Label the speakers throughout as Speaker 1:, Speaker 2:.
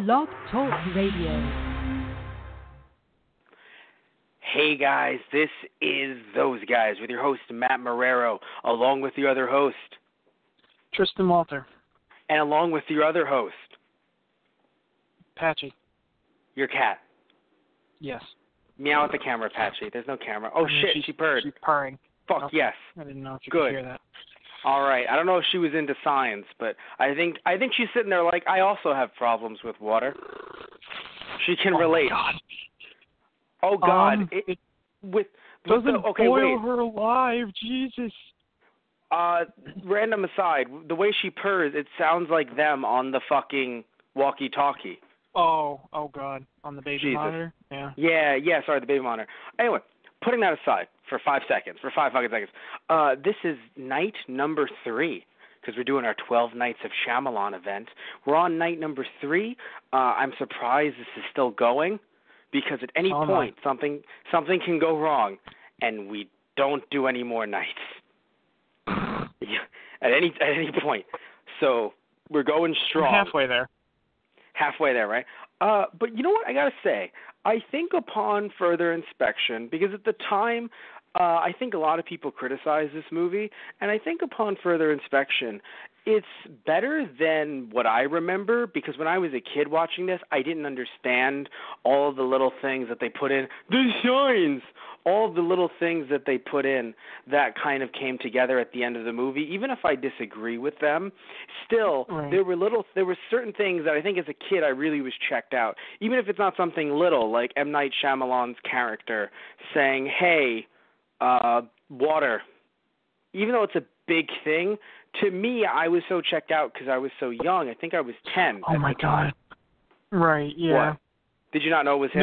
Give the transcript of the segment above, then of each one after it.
Speaker 1: Blog Talk Radio.
Speaker 2: Hey guys, this is Those Guys with your host Matt Marrero, along with your other host
Speaker 3: Tristan Walter,
Speaker 2: and along with your other host
Speaker 3: Patchy.
Speaker 2: Your cat.
Speaker 3: Yes.
Speaker 2: Meow at the camera, Patchy. There's no camera. Oh shit, she purred.
Speaker 3: She's purring.
Speaker 2: Fuck
Speaker 3: okay.
Speaker 2: Yes.
Speaker 3: I didn't know if you
Speaker 2: Good.
Speaker 3: could hear that.
Speaker 2: All right. I don't know if she was into science, but I think she's sitting there like, I also have problems with water. She can relate.
Speaker 3: God.
Speaker 2: Oh God.
Speaker 3: Doesn't boil her alive, Jesus.
Speaker 2: Random aside, the way she purrs, it sounds like them on the fucking walkie-talkie.
Speaker 3: Oh God. On the baby
Speaker 2: Jesus.
Speaker 3: monitor? Yeah.
Speaker 2: Yeah, sorry, the baby monitor. Anyway, putting that aside for 5 fucking seconds. This is night number 3, because we're doing our 12 Nights of Shyamalan event. We're on night number 3. I'm surprised this is still going, because at any point, something can go wrong, and we don't do any more nights. At any point. So we're going strong.
Speaker 3: We're
Speaker 2: halfway there, right? But you know what? I got to say, I think upon further inspection, because at the time, I think a lot of people criticized this movie, and I think upon further inspection, it's better than what I remember, because when I was a kid watching this, I didn't understand all of the little things that they put in. The signs! All of the little things that they put in that kind of came together at the end of the movie. Even if I disagree with them, still,
Speaker 3: right.
Speaker 2: there were certain things that I think as a kid I really was checked out. Even if it's not something little, like M. Night Shyamalan's character saying, hey, water. Even though it's a big thing, to me, I was so checked out because I was so young. I think I was 10.
Speaker 3: Oh, my God. Right, yeah.
Speaker 2: What? Did you not know it was him?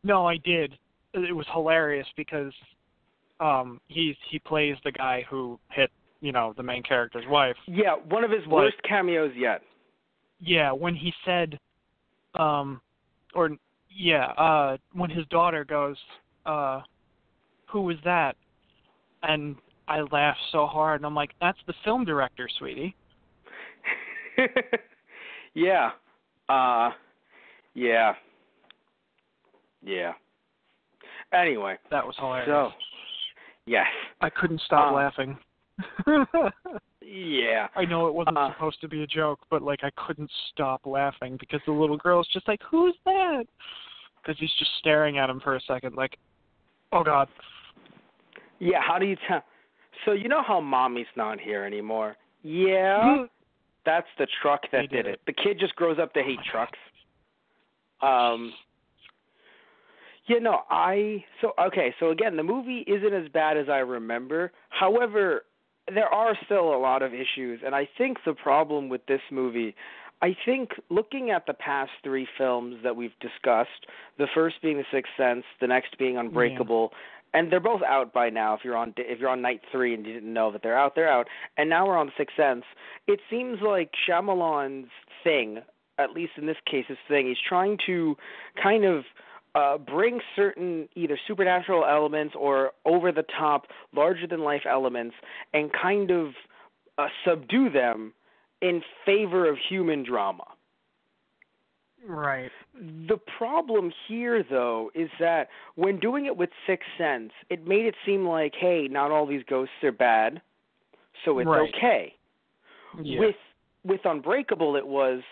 Speaker 3: No, I did. It was hilarious because he plays the guy who hit, the main character's wife.
Speaker 2: Yeah, one of his worst cameos yet.
Speaker 3: Yeah, when he said, when his daughter goes, who was that? And I laughed so hard, and I'm like, that's the film director, sweetie.
Speaker 2: Yeah. Anyway.
Speaker 3: That was hilarious.
Speaker 2: So, yes.
Speaker 3: I couldn't stop laughing.
Speaker 2: Yeah.
Speaker 3: I know it wasn't supposed to be a joke, but, I couldn't stop laughing because the little girl's just like, who's that? Because he's just staring at him for a second like, oh, God.
Speaker 2: Yeah, how do you tell? So you know how Mommy's not here anymore? Yeah. That's the truck that did it. The kid just grows up to hate trucks. So again, the movie isn't as bad as I remember. However, there are still a lot of issues, and I think the problem with this movie, I think looking at the past 3 films that we've discussed, the first being The Sixth Sense, the next being Unbreakable, and they're both out by now. If you're on night 3 and you didn't know that they're out, and now we're on The Sixth Sense. It seems like Shyamalan's thing, at least in this case, his thing, he's trying to kind of bring certain either supernatural elements or over-the-top, larger-than-life elements and kind of subdue them in favor of human drama.
Speaker 3: Right.
Speaker 2: The problem here, though, is that when doing it with Sixth Sense, it made it seem like, hey, not all these ghosts are bad, so it's okay.
Speaker 3: Yeah.
Speaker 2: With Unbreakable, it was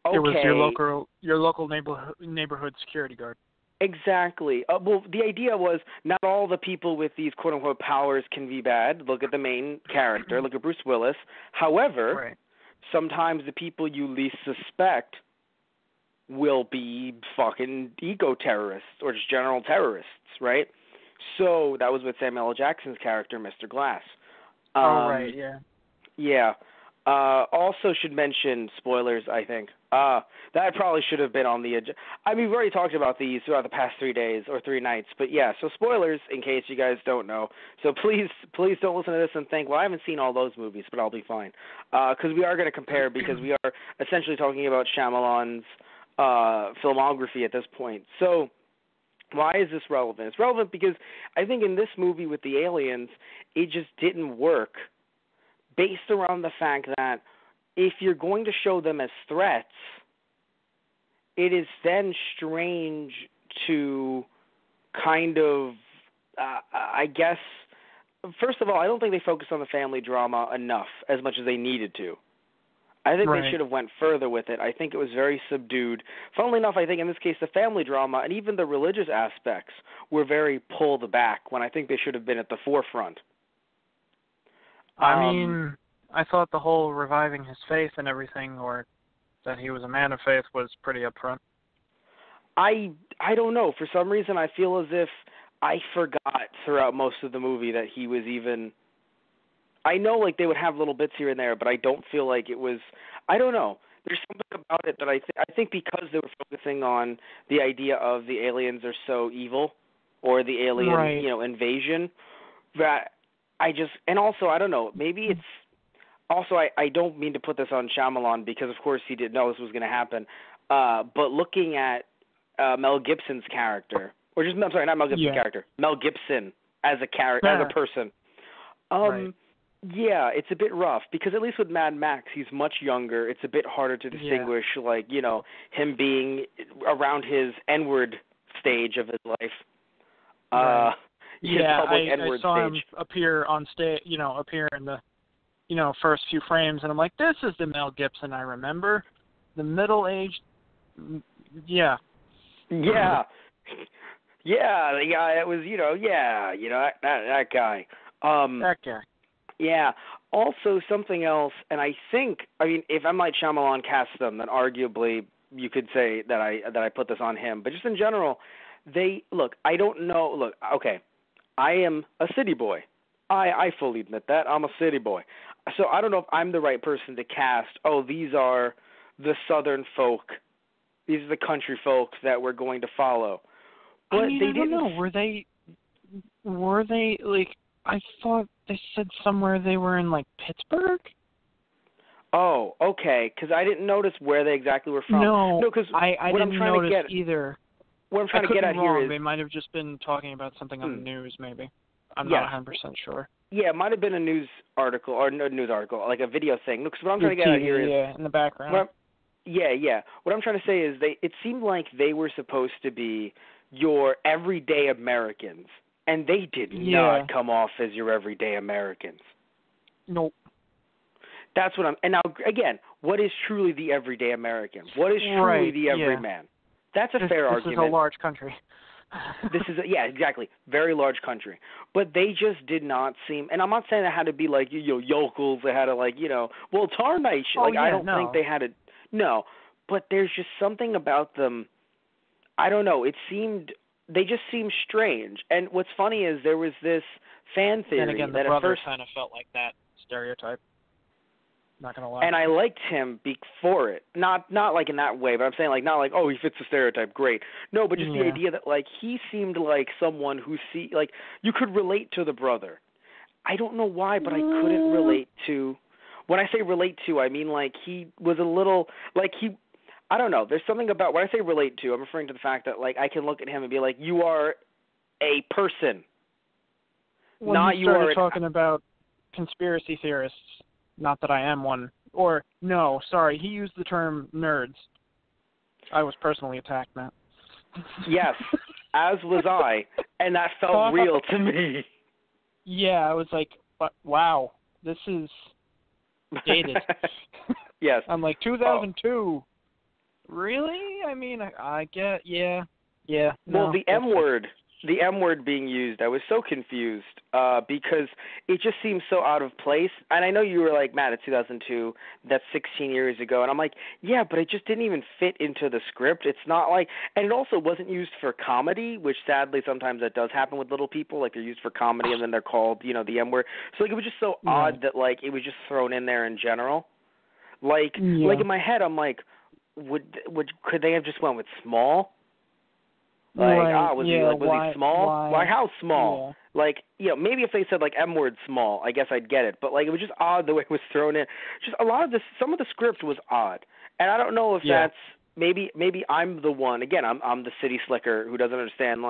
Speaker 2: okay.
Speaker 3: It was your local neighborhood security guard.
Speaker 2: Exactly. The idea was not all the people with these quote-unquote powers can be bad. Look at the main character. Look at Bruce Willis. However, sometimes the people you least suspect will be fucking eco-terrorists or just general terrorists, right? So that was with Samuel L. Jackson's character, Mr. Glass. Yeah. Also should mention spoilers, I think. That probably should have been on the agenda. I mean, we've already talked about these throughout the past 3 days or 3 nights, but yeah, so spoilers in case you guys don't know. So please don't listen to this and think, well, I haven't seen all those movies, but I'll be fine. Because we are going to compare, because we are essentially talking about Shyamalan's filmography at this point. So why is this relevant? It's relevant because I think in this movie with the aliens, it just didn't work based around the fact that if you're going to show them as threats, it is then strange to kind of, I guess, first of all, I don't think they focused on the family drama enough as much as they needed to. I think they should have went further with it. I think it was very subdued. Funnily enough, I think in this case the family drama and even the religious aspects were very pulled back when I think they should have been at the forefront.
Speaker 3: I mean, I thought the whole reviving his faith and everything, or that he was a man of faith, was pretty upfront.
Speaker 2: I don't know. For some reason, I feel as if I forgot throughout most of the movie that he was even. I know, like, they would have little bits here and there, but I don't feel like it was. I don't know. There's something about it that I think because they were focusing on the idea of the aliens are so evil, or the alien invasion, that I just, and also I don't know. Maybe it's also I don't mean to put this on Shyamalan because of course he didn't know this was going to happen. But looking at Mel Gibson's character, or just I'm sorry, not Mel Gibson's character, Mel Gibson as a character, as a person. Yeah, it's a bit rough because at least with Mad Max, he's much younger. It's a bit harder to distinguish, like, you know, him being around his N-word stage of his life. His public N-word
Speaker 3: I saw
Speaker 2: stage.
Speaker 3: him appear on stage, appear in the, first few frames, and I'm like, this is the Mel Gibson I remember. The middle-aged, yeah.
Speaker 2: Yeah. Yeah, the guy that was, that guy.
Speaker 3: That guy.
Speaker 2: Yeah. Also, something else, and I think, if M. Night Shyamalan cast them, then arguably you could say that I put this on him. But just in general, I don't know. Look, okay, I am a city boy. I fully admit that. I'm a city boy. So I don't know if I'm the right person to cast, these are the southern folk. These are the country folks that we're going to follow. But
Speaker 3: I don't know. Were they, like, I thought they said somewhere they were in, like, Pittsburgh?
Speaker 2: Oh, okay, because I didn't notice where they exactly were from.
Speaker 3: No,
Speaker 2: because
Speaker 3: I didn't notice either.
Speaker 2: What I'm trying to get at here is...
Speaker 3: They might have just been talking about something on the news, maybe. I'm not 100% sure.
Speaker 2: Yeah, it might have been a news article, or no news article, like a video thing. Because what I'm trying to get at here is...
Speaker 3: Yeah, in the background.
Speaker 2: What I'm trying to say is it seemed like they were supposed to be your everyday Americans, and they did not come off as your everyday Americans.
Speaker 3: Nope.
Speaker 2: That's what and now, again, what is truly the everyday American? What is truly the everyman? That's a fair argument.
Speaker 3: This is a large country.
Speaker 2: This is exactly, very large country. But they just did not seem, and I'm not saying it had to be like, yokels, they had to Tar Night, I don't think they had to, no. But there's just something about them, I don't know, they just seemed strange. And what's funny is there was this fan theory
Speaker 3: and again, the
Speaker 2: that
Speaker 3: brother
Speaker 2: at first
Speaker 3: kind of felt like that stereotype. Not gonna lie.
Speaker 2: And I liked him for it. Not like in that way, but I'm saying not like, he fits the stereotype, great. No, but just the idea that he seemed like someone who you could relate to the brother. I don't know why, but I couldn't relate to. When I say relate to, I mean he was a little I don't know. There's something about when I say relate to, I'm referring to the fact that I can look at him and be like, you are a person.
Speaker 3: When
Speaker 2: not
Speaker 3: you started talking about conspiracy theorists. Not that I am one. Or, no, sorry, he used the term nerds. I was personally attacked, Matt.
Speaker 2: Yes, as was I, and that felt real to me.
Speaker 3: Yeah, I was like, wow, this is dated.
Speaker 2: Yes.
Speaker 3: I'm like, 2002. Really? I mean, I get, yeah.
Speaker 2: Well, the M word being used, I was so confused because it just seems so out of place. And I know you were like, Matt, it's 2002, that's 16 years ago. And I'm like, yeah, but it just didn't even fit into the script. It's not and it also wasn't used for comedy, which sadly sometimes that does happen with little people. They're used for comedy and then they're called, the M word. So it was just so odd that it was just thrown in there in general. In my head, I'm like, could they have just went with small? Was he small? Why? How small?
Speaker 3: Yeah.
Speaker 2: Maybe if they said M word small, I guess I'd get it. But it was just odd the way it was thrown in. Just a lot of some of the script was odd, and I don't know if that's maybe I'm the one. Again, I'm the city slicker who doesn't understand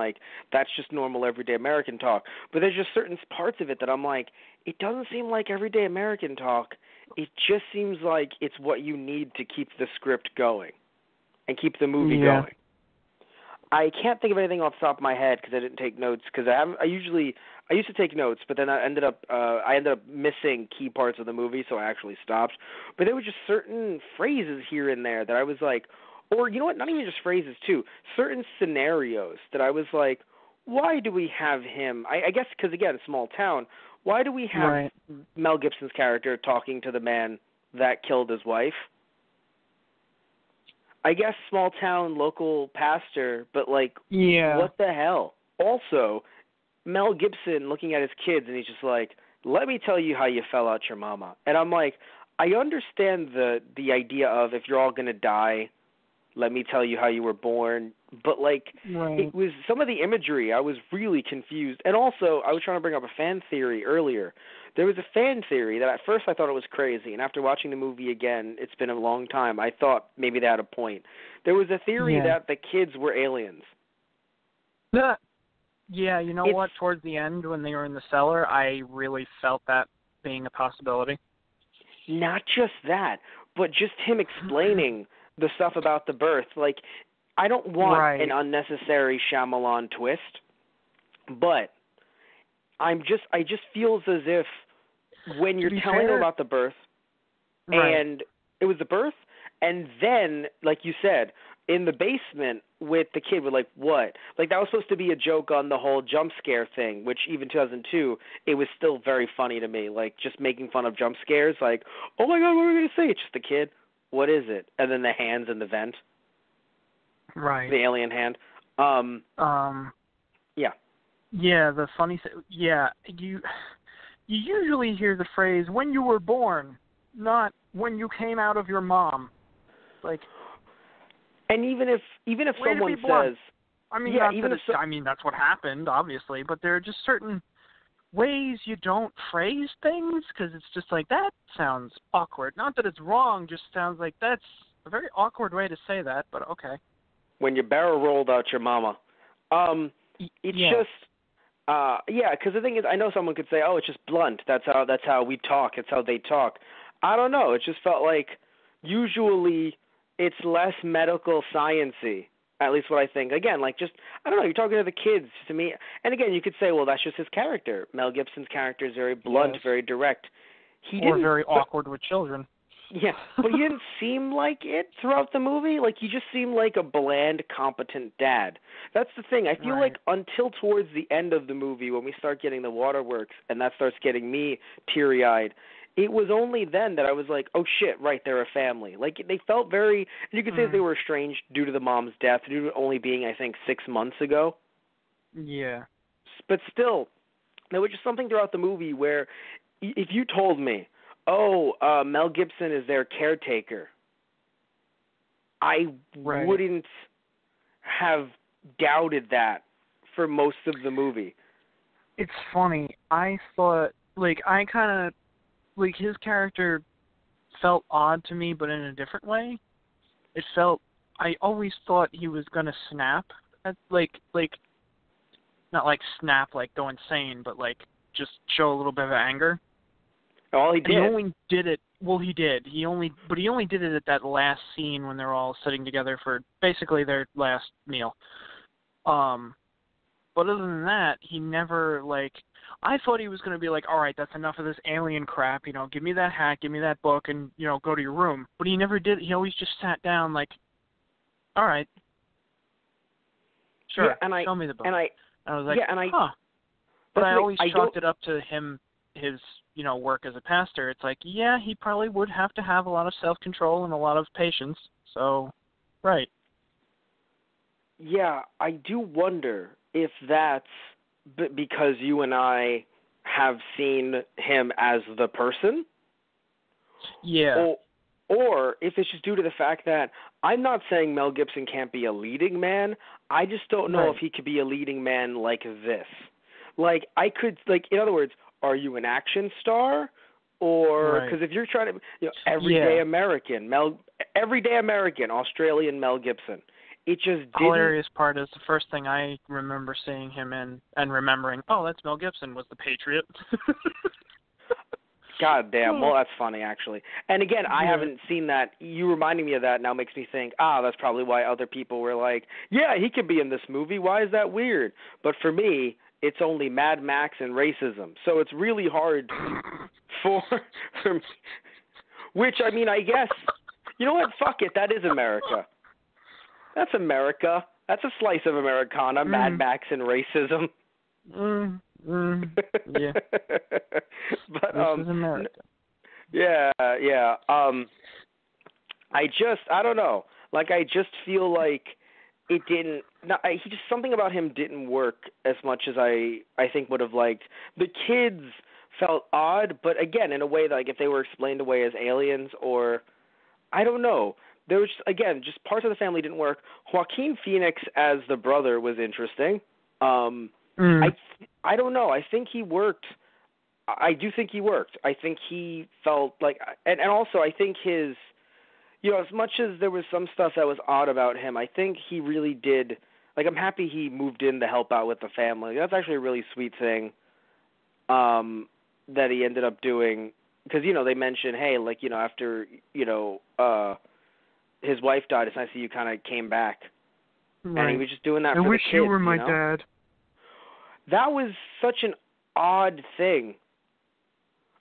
Speaker 2: that's just normal everyday American talk. But there's just certain parts of it that I'm like, it doesn't seem like everyday American talk. It just seems like it's what you need to keep the script going. and keep the movie
Speaker 3: Yeah.
Speaker 2: going. I can't think of anything off the top of my head because I didn't take notes. Because I used to take notes, but then I ended up missing key parts of the movie, so I actually stopped. But there were just certain phrases here and there that I was like, or you know what? Not even just phrases too. Certain scenarios that I was like, why do we have him? I guess because again, small town. Why do we have
Speaker 3: Right.
Speaker 2: Mel Gibson's character talking to the man that killed his wife? I guess small town local pastor, but like,
Speaker 3: Yeah.
Speaker 2: what the hell? Also, Mel Gibson looking at his kids and he's just like, "Let me tell you how you fell out your mama." And I'm like, I understand the idea of if you're all gonna die, let me tell you how you were born. But like,
Speaker 3: Right.
Speaker 2: it was some of the imagery I was really confused. And also, I was trying to bring up a fan theory earlier. There was a fan theory that at first I thought it was crazy, and after watching the movie again, it's been a long time, I thought maybe they had a point. There was a theory
Speaker 3: Yeah.
Speaker 2: that the kids were aliens.
Speaker 3: Yeah, you know what? Towards the end, when they were in the cellar, I really felt that being a possibility.
Speaker 2: Not just that, but just him explaining the stuff about the birth. Like, I don't want an unnecessary Shyamalan twist, but I just feels as if when you're telling them about the birth, and it was the birth, and then, like you said, in the basement with the kid, we're like, what? Like, that was supposed to be a joke on the whole jump scare thing, which even 2002, it was still very funny to me. Like, just making fun of jump scares, like, oh my God, what are we going to say? It's just a kid. What is it? And then the hands in the vent.
Speaker 3: Right.
Speaker 2: The alien hand. Yeah.
Speaker 3: Yeah, the funny thing, you usually hear the phrase, when you were born, not when you came out of your mom. Like,
Speaker 2: and even if someone says,
Speaker 3: I mean,
Speaker 2: yeah,
Speaker 3: I mean that's what happened, obviously, but there are just certain ways you don't phrase things because it's just like, that sounds awkward. Not that it's wrong, just sounds like that's a very awkward way to say that, but okay.
Speaker 2: When your barrel rolled out your mama. It's just, because the thing is, I know someone could say, oh, it's just blunt. That's how we talk. It's how they talk. I don't know. It just felt like usually it's less medical science-y, at least what I think. Again, like just, I don't know, you're talking to the kids to me. And again, you could say, well, that's just his character. Mel Gibson's character is very blunt, very direct.
Speaker 3: Or very awkward with children.
Speaker 2: Yeah, but he didn't seem like it throughout the movie. Like, he just seemed like a bland, competent dad. That's the thing. I feel like until towards the end of the movie, when we start getting the waterworks, and that starts getting me teary-eyed, it was only then that I was like, oh, shit, right, they're a family. Like, they felt very, and you could say they were estranged due to the mom's death, due to it only being, I think, 6 months ago.
Speaker 3: Yeah.
Speaker 2: But still, there was just something throughout the movie where if you told me, Mel Gibson is their caretaker, I wouldn't have doubted that for most of the movie.
Speaker 3: It's funny. I thought, his character felt odd to me, but in a different way. I always thought he was going to snap, not like snap, like go insane, but like just show a little bit of anger.
Speaker 2: Oh, he did.
Speaker 3: And he only did it. Well, he did. He only did it at that last scene when they're all sitting together for basically their last meal. But other than that, he never I thought he was going to be like, all right, that's enough of this alien crap. Give me that hat, give me that book, and go to your room. But he never did. He always just sat down like, all right, sure, show me the book. I was like, huh. But I always chalked it up to him, his work as a pastor. It's like, yeah, he probably would have to have a lot of self-control and a lot of patience. So, right.
Speaker 2: Yeah, I do wonder if that's because you and I have seen him as the person.
Speaker 3: Yeah.
Speaker 2: Or if it's just due to the fact that I'm not saying Mel Gibson can't be a leading man. I just don't know if he could be a leading man like this. Like, in other words, are you an action star? Or, because if you're trying to, everyday American, Australian Mel Gibson. It just didn't.
Speaker 3: The hilarious part is the first thing I remember seeing him in and remembering, oh, that's Mel Gibson, was The Patriot.
Speaker 2: God damn. Well, that's funny, actually. And again, I haven't seen that. You reminding me of that now makes me think, that's probably why other people were like, yeah, he could be in this movie. Why is that weird? But for me, it's only Mad Max and racism. So it's really hard for me. Which, I mean, I guess, you know what? Fuck it. That is America. That's America. That's a slice of Americana, Mad Max and racism.
Speaker 3: Yeah.
Speaker 2: But,
Speaker 3: this is America.
Speaker 2: Yeah. I don't know. Like, I just feel like it didn't. Something about him didn't work as much as I think would have liked. The kids felt odd, but again, in a way that, like, if they were explained away as aliens, or I don't know. There was just parts of the family didn't work. Joaquin Phoenix as the brother was interesting. I don't know. I think he worked. I do think he worked. I think he felt like, and also I think his, as much as there was some stuff that was odd about him, I think he really did. Like, I'm happy he moved in to help out with the family. That's actually a really sweet thing that he ended up doing, because they mentioned, hey, like, after his wife died, it's nice that you kind of came back, and he was just doing that for the kids.
Speaker 3: I wish you were my dad.
Speaker 2: That was such an odd thing.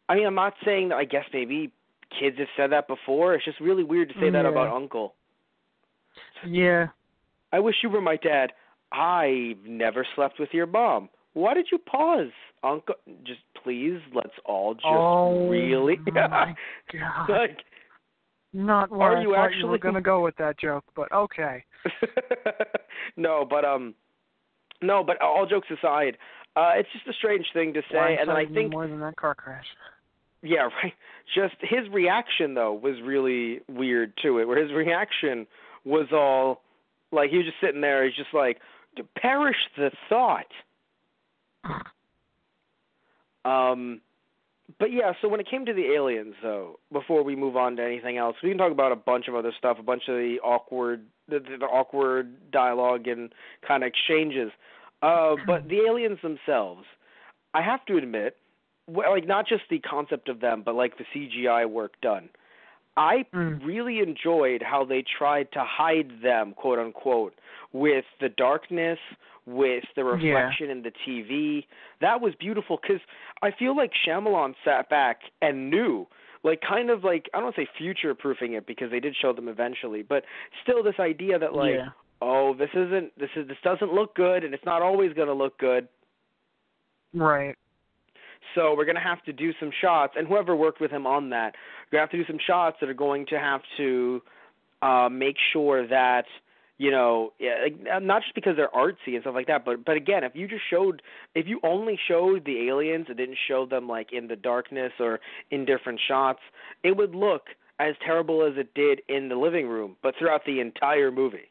Speaker 2: I mean, I'm not saying that. I guess maybe kids have said that before. It's just really weird to say that about Uncle.
Speaker 3: Yeah.
Speaker 2: I wish you were my dad. I've never slept with your mom. Why did you pause, Uncle? Just please, let's all just really.
Speaker 3: My God.
Speaker 2: Like,
Speaker 3: not where I thought you were going to go with that joke, but okay.
Speaker 2: No, but all jokes aside, it's just a strange thing to say, and then I think
Speaker 3: more than that car crash.
Speaker 2: Yeah, right. Just his reaction though was really weird to it. Where his reaction was all like he was just sitting there. He's just like, perish the thought. But yeah, so when it came to the aliens, though, before we move on to anything else, we can talk about a bunch of other stuff, a bunch of the awkward dialogue and kind of exchanges. But the aliens themselves, I have to admit, like, not just the concept of them, but like the CGI work done. I really enjoyed how they tried to hide them, quote unquote, with the darkness, with the reflection in the TV. That was beautiful because I feel like Shyamalan sat back and knew, like, kind of like, I don't want to say future-proofing it because they did show them eventually, but still this idea that, like, this doesn't look good and it's not always going to look good.
Speaker 3: Right.
Speaker 2: So we're going to have to do some shots, and whoever worked with him on that, we're going to have to do some shots that are going to have to make sure that, not just because they're artsy and stuff like that, but again, if you only showed the aliens and didn't show them like in the darkness or in different shots, it would look as terrible as it did in the living room, but throughout the entire movie.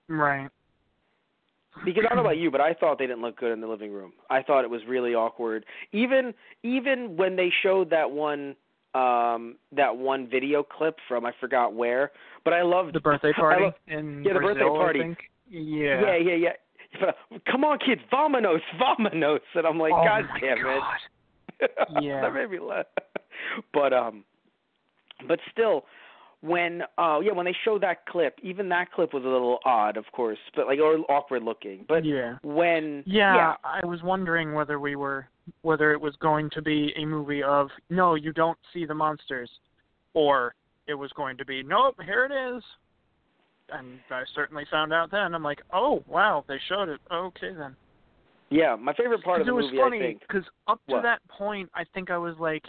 Speaker 3: Right.
Speaker 2: Because I don't know about you, but I thought they didn't look good in the living room. I thought it was really awkward. Even when they showed that one video clip from I forgot where, but I loved
Speaker 3: the birthday party in
Speaker 2: the
Speaker 3: Brazil,
Speaker 2: birthday party.
Speaker 3: I think. Yeah.
Speaker 2: Yeah. Come on, kids, vamonos, and I'm like, God damn it.
Speaker 3: Yeah.
Speaker 2: That made me laugh. But still. When they showed that clip, even that clip was a little odd, of course, but like or awkward looking. But
Speaker 3: I was wondering whether it was going to be a movie of no, you don't see the monsters, or it was going to be nope, here it is. And I certainly found out then. I'm like, oh wow, they showed it. Okay then.
Speaker 2: Yeah, my favorite part of the movie,
Speaker 3: it was funny,
Speaker 2: I think,
Speaker 3: because up to that point, I think I was like,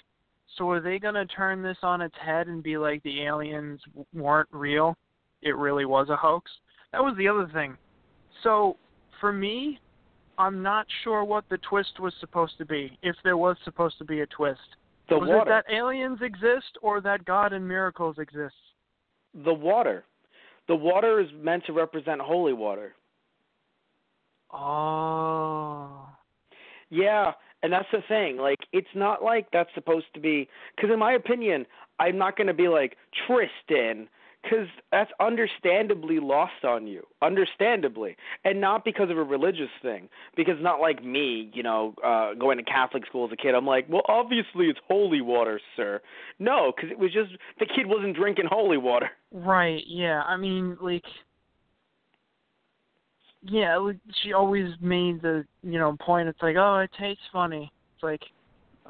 Speaker 3: so are they going to turn this on its head and be like the aliens weren't real? It really was a hoax? That was the other thing. So, for me, I'm not sure what the twist was supposed to be, if there was supposed to be a twist. Was it that aliens exist or that God and miracles exist?
Speaker 2: The water. The water is meant to represent holy water.
Speaker 3: Oh.
Speaker 2: Yeah. And that's the thing. Like, it's not like that's supposed to be – because in my opinion, I'm not going to be like, Tristan, because that's understandably lost on you, understandably, and not because of a religious thing. Because not like me, going to Catholic school as a kid, I'm like, well, obviously it's holy water, sir. No, because it was just the kid wasn't drinking holy water.
Speaker 3: Right. Yeah. I mean, like, yeah, like, she always made the point. It's like, oh, it tastes funny. It's like,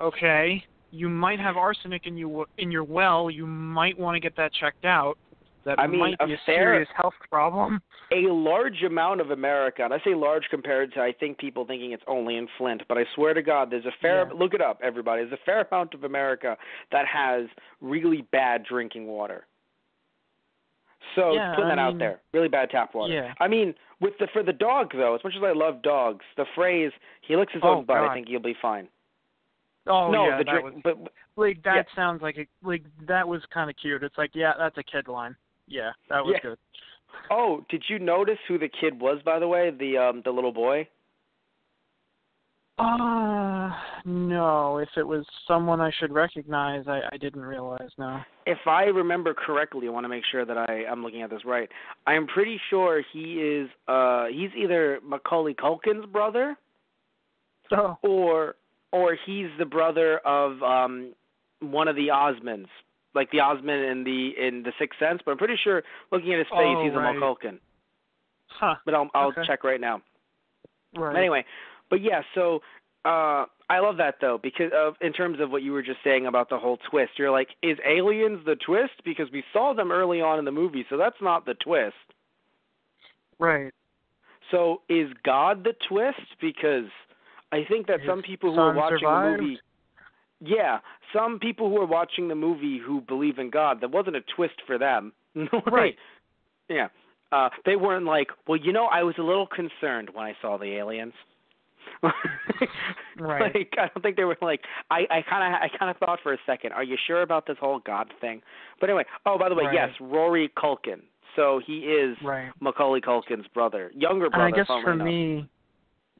Speaker 3: okay, you might have arsenic in your well. You might want to get that checked out. That might be a serious health problem.
Speaker 2: A large amount of America, and I say large compared to, I think, people thinking it's only in Flint, but I swear to God, there's a fair, look it up, everybody, there's a fair amount of America that has really bad drinking water. So, putting that out there, really bad tap water.
Speaker 3: Yeah.
Speaker 2: I mean, for the dog, though, as much as I love dogs, the phrase, he licks his own butt, I think he'll be fine.
Speaker 3: Oh,
Speaker 2: no,
Speaker 3: yeah,
Speaker 2: that
Speaker 3: sounds like that was kind of cute. It's like, yeah, that's a kid line. Yeah, that was good.
Speaker 2: Oh, did you notice who the kid was, by the way? The little boy?
Speaker 3: No. If it was someone I should recognize, I didn't realize, no.
Speaker 2: If I remember correctly, I want to make sure that I'm looking at this right. I'm pretty sure he's either Macaulay Culkin's brother, or he's the brother of one of the Osmonds. Like the Osmond in the Sixth Sense, but I'm pretty sure looking at his face, he's a Culkin.
Speaker 3: Huh.
Speaker 2: But I'll check right now.
Speaker 3: Right.
Speaker 2: Anyway, but yeah, so I love that though, because in terms of what you were just saying about the whole twist, you're like, is aliens the twist? Because we saw them early on in the movie, so that's not the twist.
Speaker 3: Right.
Speaker 2: So is God the twist? Because I think that some people who are watching the movie. Yeah, some people who are watching the movie who believe in God, that wasn't a twist for them.
Speaker 3: Right.
Speaker 2: Yeah. They weren't like, well, I was a little concerned when I saw the aliens.
Speaker 3: Right.
Speaker 2: Like, I don't think they were like, I kind of thought for a second, are you sure about this whole God thing? But anyway, by the way, yes, Rory Culkin. So he is Macaulay Culkin's brother, younger brother.
Speaker 3: And I guess for me,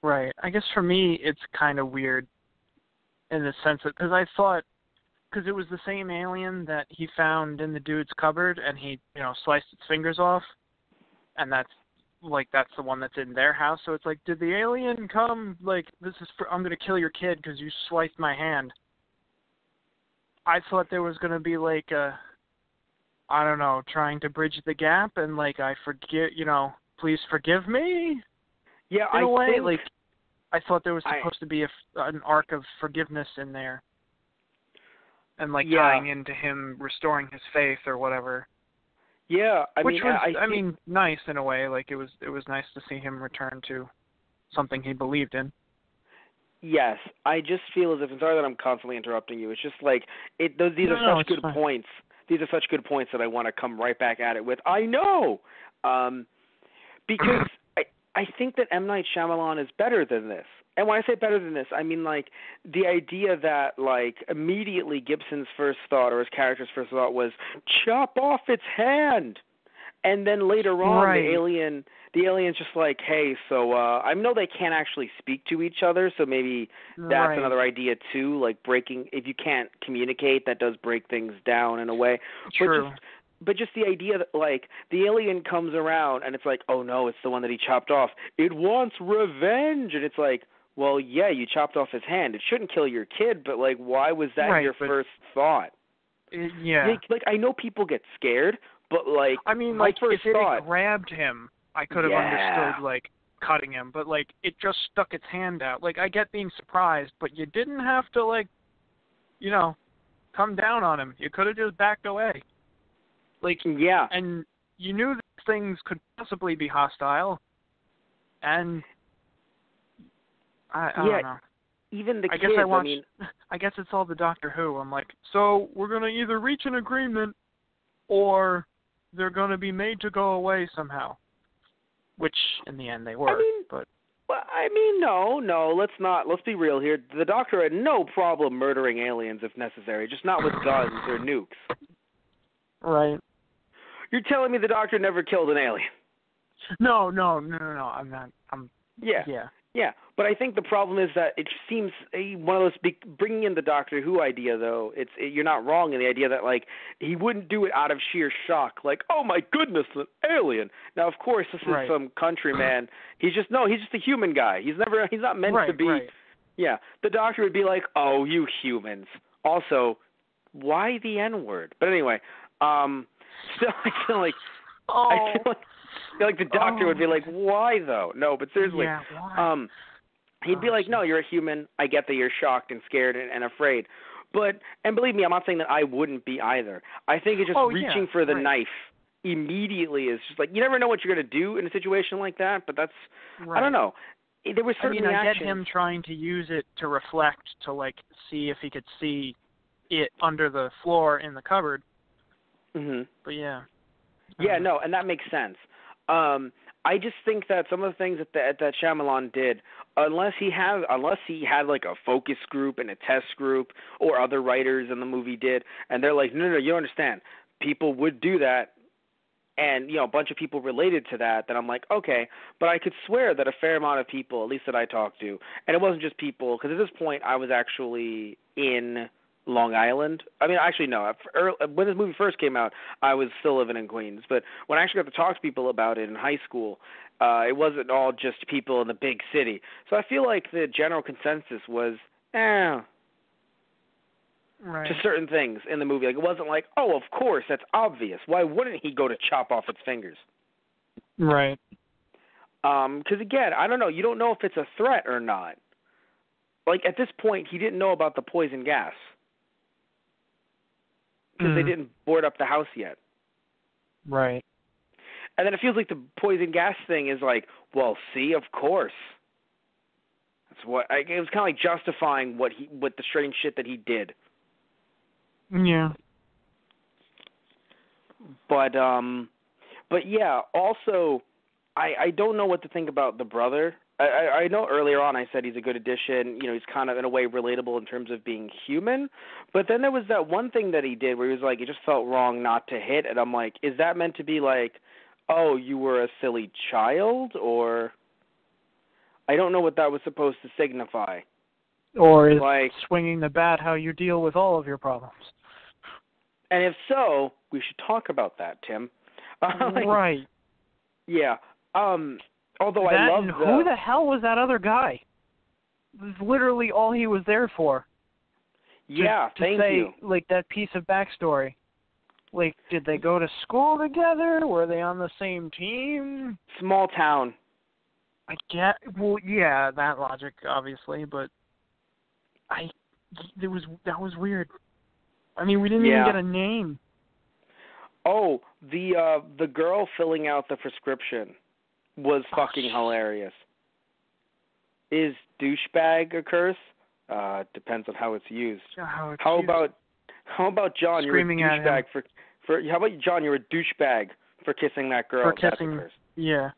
Speaker 3: I guess for me, it's kind of weird. In the sense that, because I thought, because it was the same alien that he found in the dude's cupboard, and he, sliced its fingers off, and that's the one that's in their house. So it's like, did the alien come? Like, I'm gonna kill your kid because you sliced my hand. I thought there was gonna be like I don't know, trying to bridge the gap, and like I forget, please forgive me.
Speaker 2: Yeah,
Speaker 3: in a way, like. I thought there was supposed to be an arc of forgiveness in there, and tying into him restoring his faith or whatever.
Speaker 2: Yeah,
Speaker 3: which was nice in a way. Like it was nice to see him return to something he believed in.
Speaker 2: Yes, I just feel as if, I'm sorry that I'm constantly interrupting you. It's just like these are such good points. These are such good points that I want to come right back at it with. I know, because. I think that M. Night Shyamalan is better than this. And when I say better than this, I mean, like, the idea that, like, immediately Gibson's first thought or his character's first thought was, chop off its hand. And then later on, the alien's just like, hey, so I know they can't actually speak to each other, so maybe that's another idea, too. Like, if you can't communicate, that does break things down in a way.
Speaker 3: True.
Speaker 2: But just the idea that, like, the alien comes around and it's like, oh, no, it's the one that he chopped off. It wants revenge. And it's like, well, yeah, you chopped off his hand. It shouldn't kill your kid, but, like, why was that your first thought?
Speaker 3: Yeah.
Speaker 2: Like, I know people get scared, but, like,
Speaker 3: I mean,
Speaker 2: my first
Speaker 3: if
Speaker 2: thought,
Speaker 3: it had grabbed him, I could have understood, like, cutting him. But, like, it just stuck its hand out. Like, I get being surprised, but you didn't have to, like, come down on him. You could have just backed away. Like, and you knew that things could possibly be hostile, and I don't know.
Speaker 2: Even the kids,
Speaker 3: I guess it's all the Doctor Who. I'm like, so we're going to either reach an agreement, or they're going to be made to go away somehow, which in the end they were.
Speaker 2: No, let's be real here. The Doctor had no problem murdering aliens if necessary, just not with guns or nukes.
Speaker 3: Right.
Speaker 2: You're telling me the Doctor never killed an alien?
Speaker 3: No. I'm not. Yeah.
Speaker 2: Yeah, but I think the problem is that it seems one of those bringing in the Doctor Who idea, though. You're not wrong in the idea that like he wouldn't do it out of sheer shock, like oh my goodness, an alien. Now of course this is some countryman. He's just a human guy. He's not meant to be.
Speaker 3: Right.
Speaker 2: Yeah, the Doctor would be like, oh you humans. Also, why the N-word? But anyway, still I feel like the Doctor would be like, why though? No, but seriously,
Speaker 3: why?
Speaker 2: He'd be like, no, you're a human. I get that you're shocked and scared and afraid. And believe me, I'm not saying that I wouldn't be either. I think it's just reaching for the knife immediately is just like, you never know what you're going to do in a situation like that, but that's, I don't know. There was certain reactions.
Speaker 3: I get him trying to use it to reflect, to like see if he could see it under the floor in the cupboard.
Speaker 2: Mm-hmm.
Speaker 3: But yeah.
Speaker 2: Yeah, no, and that makes sense. I just think that some of the things that Shyamalan did, unless he had like a focus group and a test group, or other writers in the movie did, and they're like, no, you don't understand. People would do that, and a bunch of people related to that. Then I'm like, okay, but I could swear that a fair amount of people, at least that I talked to, and it wasn't just people, because at this point I was actually in Long Island. I mean, actually, no. When this movie first came out, I was still living in Queens. But when I actually got to talk to people about it in high school, it wasn't all just people in the big city. So I feel like the general consensus was, to certain things in the movie. Like, it wasn't like, oh, of course, that's obvious. Why wouldn't he go to chop off its fingers?
Speaker 3: Right.
Speaker 2: Because, again, I don't know. You don't know if it's a threat or not. Like, at this point, he didn't know about the poison gas. Because they didn't board up the house yet.
Speaker 3: Right.
Speaker 2: And then it feels like the poison gas thing is like, well, see, of course. That's what it was kind of like justifying what the strange shit that he did.
Speaker 3: Yeah.
Speaker 2: But yeah, also I don't know what to think about the brother. I know earlier on I said he's a good addition. He's kind of in a way relatable in terms of being human. But then there was that one thing that he did where he was like, it just felt wrong not to hit. And I'm like, is that meant to be like, oh, you were a silly child? Or I don't know what that was supposed to signify.
Speaker 3: Or is swinging the bat how you deal with all of your problems?
Speaker 2: And if so, we should talk about that, Tim.
Speaker 3: Right.
Speaker 2: Yeah. Although
Speaker 3: that,
Speaker 2: I love
Speaker 3: who the hell was that other guy? It was literally all he was there for.
Speaker 2: Yeah, thank you.
Speaker 3: Like, that piece of backstory. Like, did they go to school together? Were they on the same team?
Speaker 2: Small town.
Speaker 3: Well, yeah, that logic, obviously, but that was weird. I mean, we didn't even get a name.
Speaker 2: Oh, the girl filling out the prescription was fucking hilarious. Is douchebag a curse? Depends on how it's used. How about John?
Speaker 3: Screaming
Speaker 2: you're a douchebag
Speaker 3: for
Speaker 2: how about John? You're a douchebag for kissing that girl.
Speaker 3: For kissing,
Speaker 2: that's a curse.
Speaker 3: Yeah.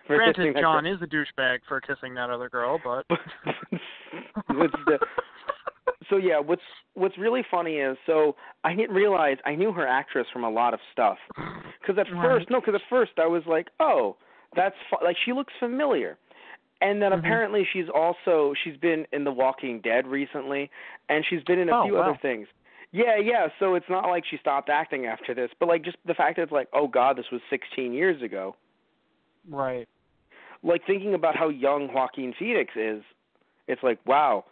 Speaker 3: Granted, John is a douchebag for kissing that other girl, but.
Speaker 2: So yeah, what's really funny is, so I didn't realize I knew her actress from a lot of stuff. Because at first I was like, oh, that's like she looks familiar. And then apparently she's been in The Walking Dead recently, and she's been in a few other things. Yeah, so it's not like she stopped acting after this, but like just the fact that it's like, oh God, this was 16 years ago.
Speaker 3: Right.
Speaker 2: Like thinking about how young Joaquin Phoenix is, it's like, wow.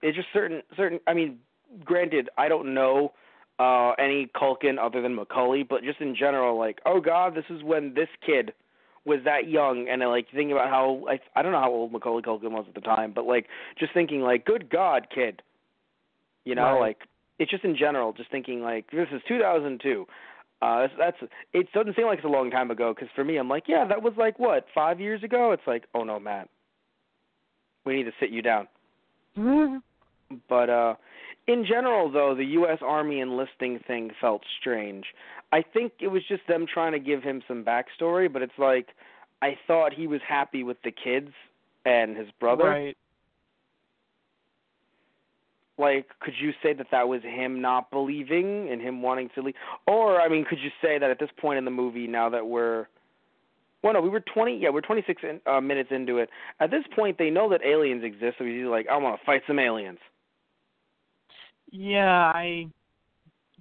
Speaker 2: It's just certain. I mean, granted, I don't know any Culkin other than Macaulay, but just in general, like, oh God, this is when this kid was that young, and like thinking about how I don't know how old Macaulay Culkin was at the time, but like just thinking like, good God, kid, like it's just in general, just thinking like this is 2002. It doesn't seem like it's a long time ago because for me, I'm like, yeah, that was like what 5 years ago. It's like, oh no, Matt, we need to sit you down. But in general, though, the U.S. Army enlisting thing felt strange. I think it was just them trying to give him some backstory, but it's like I thought he was happy with the kids and his brother.
Speaker 3: Right.
Speaker 2: Like, could you say that was him not believing and him wanting to leave? Or, I mean, could you say that at this point in the movie, now that we're Well, no, we were 26 minutes into it. At this point, they know that aliens exist, so he's like, I want to fight some aliens.
Speaker 3: Yeah, I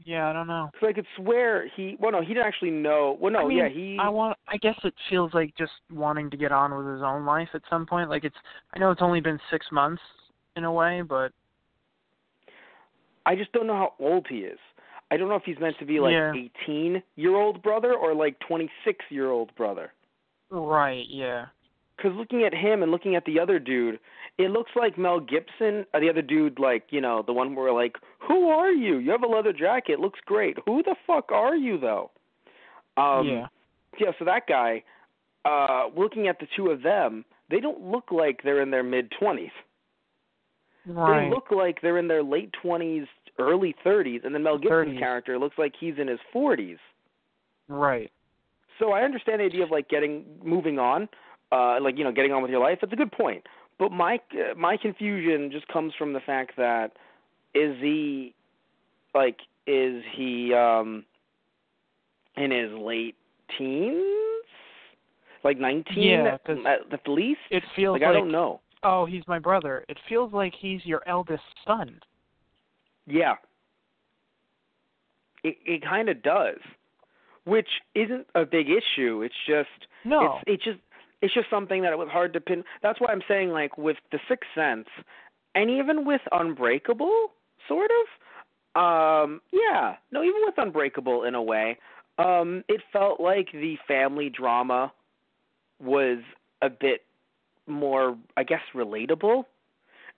Speaker 3: don't know.
Speaker 2: So I could swear he didn't actually know. Well, no,
Speaker 3: I mean,
Speaker 2: yeah,
Speaker 3: I guess it feels like just wanting to get on with his own life at some point. Like I know it's only been 6 months in a way, but
Speaker 2: I just don't know how old he is. I don't know if he's meant to be like 18-year-old brother or like 26-year-old brother.
Speaker 3: Right, yeah.
Speaker 2: Because looking at him and looking at the other dude, it looks like Mel Gibson, the other dude, like, the one where like, who are you? You have a leather jacket. Looks great. Who the fuck are you, though? Yeah, so that guy, looking at the two of them, they don't look like they're in their mid-20s.
Speaker 3: Right.
Speaker 2: They look like they're in their late 20s, early 30s, and then Mel Gibson's character looks like he's in his 40s.
Speaker 3: Right.
Speaker 2: So I understand the idea of, like, moving on, getting on with your life. That's a good point. But my confusion just comes from the fact that is he in his late teens? Like 19
Speaker 3: yeah,
Speaker 2: at the least?
Speaker 3: It feels like
Speaker 2: I don't know.
Speaker 3: Oh, he's my brother. It feels like he's your eldest son.
Speaker 2: Yeah. It kind of does. Which isn't a big issue. It's just it's just something that it was hard to pin. That's why I'm saying, like, with The Sixth Sense, and even with Unbreakable, sort of. Even with Unbreakable in a way, it felt like the family drama was a bit more, I guess, relatable.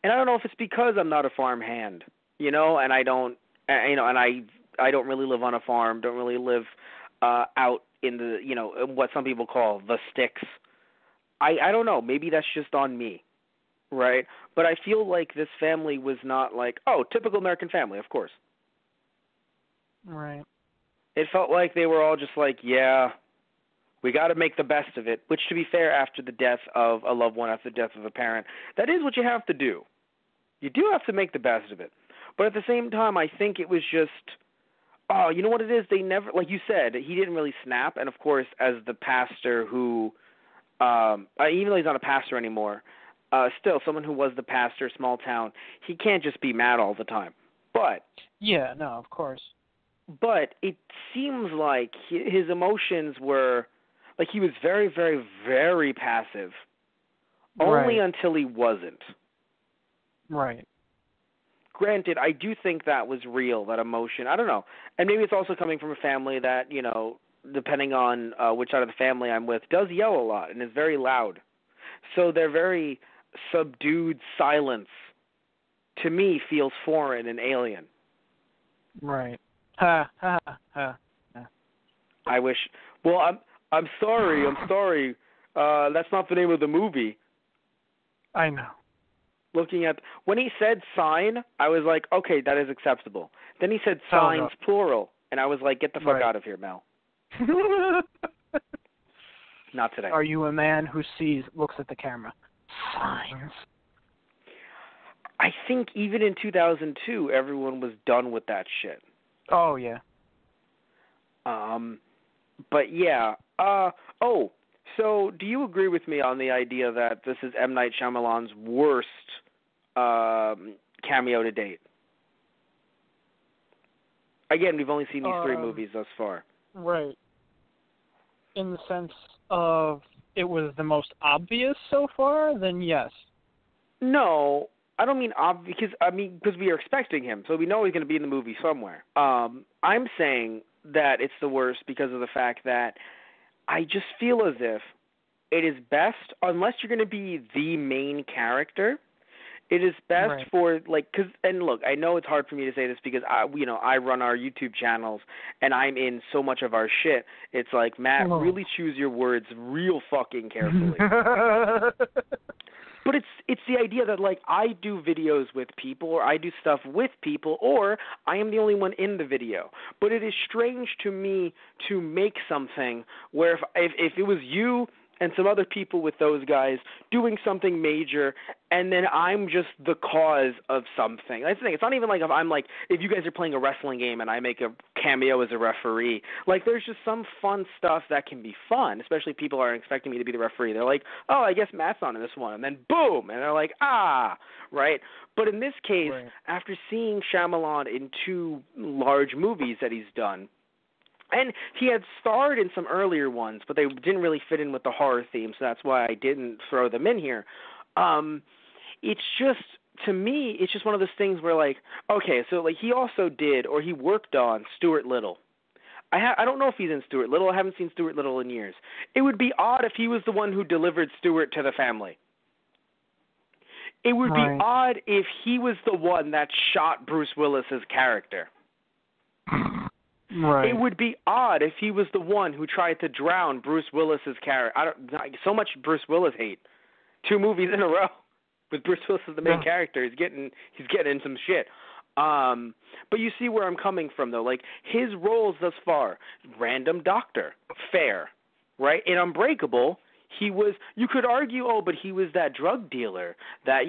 Speaker 2: And I don't know if it's because I'm not a farmhand, and I don't, and I don't really live on a farm, don't really live out in the, what some people call the sticks. I don't know. Maybe that's just on me, right? But I feel like this family was not like, oh, typical American family, of course.
Speaker 3: Right.
Speaker 2: It felt like they were all just like, yeah, we got to make the best of it, which, to be fair, after the death of a loved one, after the death of a parent, that is what you have to do. You do have to make the best of it. But at the same time, I think it was just, oh, you know what it is? They never, like you said, he didn't really snap. And, of course, as the pastor who, even though he's not a pastor anymore, still someone who was the pastor, small town, he can't just be mad all the time. But
Speaker 3: yeah, no, of course.
Speaker 2: But it seems like his emotions were, like, he was very, very, very passive. Only until he wasn't.
Speaker 3: Right.
Speaker 2: Granted, I do think that was real, that emotion. I don't know. And maybe it's also coming from a family that, depending on which side of the family I'm with, does yell a lot and is very loud. So their very subdued silence, to me, feels foreign and alien.
Speaker 3: Right. Ha, ha, ha.
Speaker 2: I wish. Well, I'm sorry. That's not the name of the movie.
Speaker 3: I know.
Speaker 2: Looking at when he said sign, I was like, okay, that is acceptable. Then he said signs plural, and I was like, get the fuck out of here, Mel. Not today.
Speaker 3: Are you a man who looks at the camera? Signs.
Speaker 2: I think even in 2002, everyone was done with that shit.
Speaker 3: Oh yeah.
Speaker 2: But yeah. So do you agree with me on the idea that this is M. Night Shyamalan's worst cameo to date? Again, we've only seen these three movies thus far.
Speaker 3: Right. In the sense of it was the most obvious so far, then yes. No,
Speaker 2: I don't mean obvious, because we are expecting him, so we know he's going to be in the movie somewhere. I'm saying that it's the worst because of the fact that I just feel as if it is best, unless you're going to be the main character, it is best for, like, and look, I know it's hard for me to say this because I run our YouTube channels and I'm in so much of our shit. It's like, Matt, really choose your words real fucking carefully. But it's the idea that, like, I do videos with people, or I do stuff with people, or I am the only one in the video. But it is strange to me to make something where if it was you and some other people with those guys doing something major, and then I'm just the cause of something. That's the thing. It's not even like if you guys are playing a wrestling game and I make a cameo as a referee. Like, there's just some fun stuff that can be fun, especially if people aren't expecting me to be the referee. They're like, oh, I guess Matt's on in this one, and then boom, and they're like, right? But in this case,
Speaker 3: right.
Speaker 2: after seeing Shyamalan in 2 large movies that he's done, and he had starred in some earlier ones, but they didn't really fit in with the horror theme, so that's why I didn't throw them in here. It's just, to me, it's just one of those things where, like, okay, so, like, he also did, or he worked on Stuart Little. I don't know if he's in Stuart Little. I haven't seen Stuart Little in years. It would be odd if he was the one who delivered Stuart to the family. It would be odd if he was the one that shot Bruce Willis's character.
Speaker 3: Right.
Speaker 2: It would be odd if he was the one who tried to drown Bruce Willis's character. So much Bruce Willis hate. 2 movies in a row with Bruce Willis as the main character. He's getting in some shit. But you see where I'm coming from, though. Like, his roles thus far, random doctor, fair, right? In Unbreakable, he was, you could argue, but he was that drug dealer that,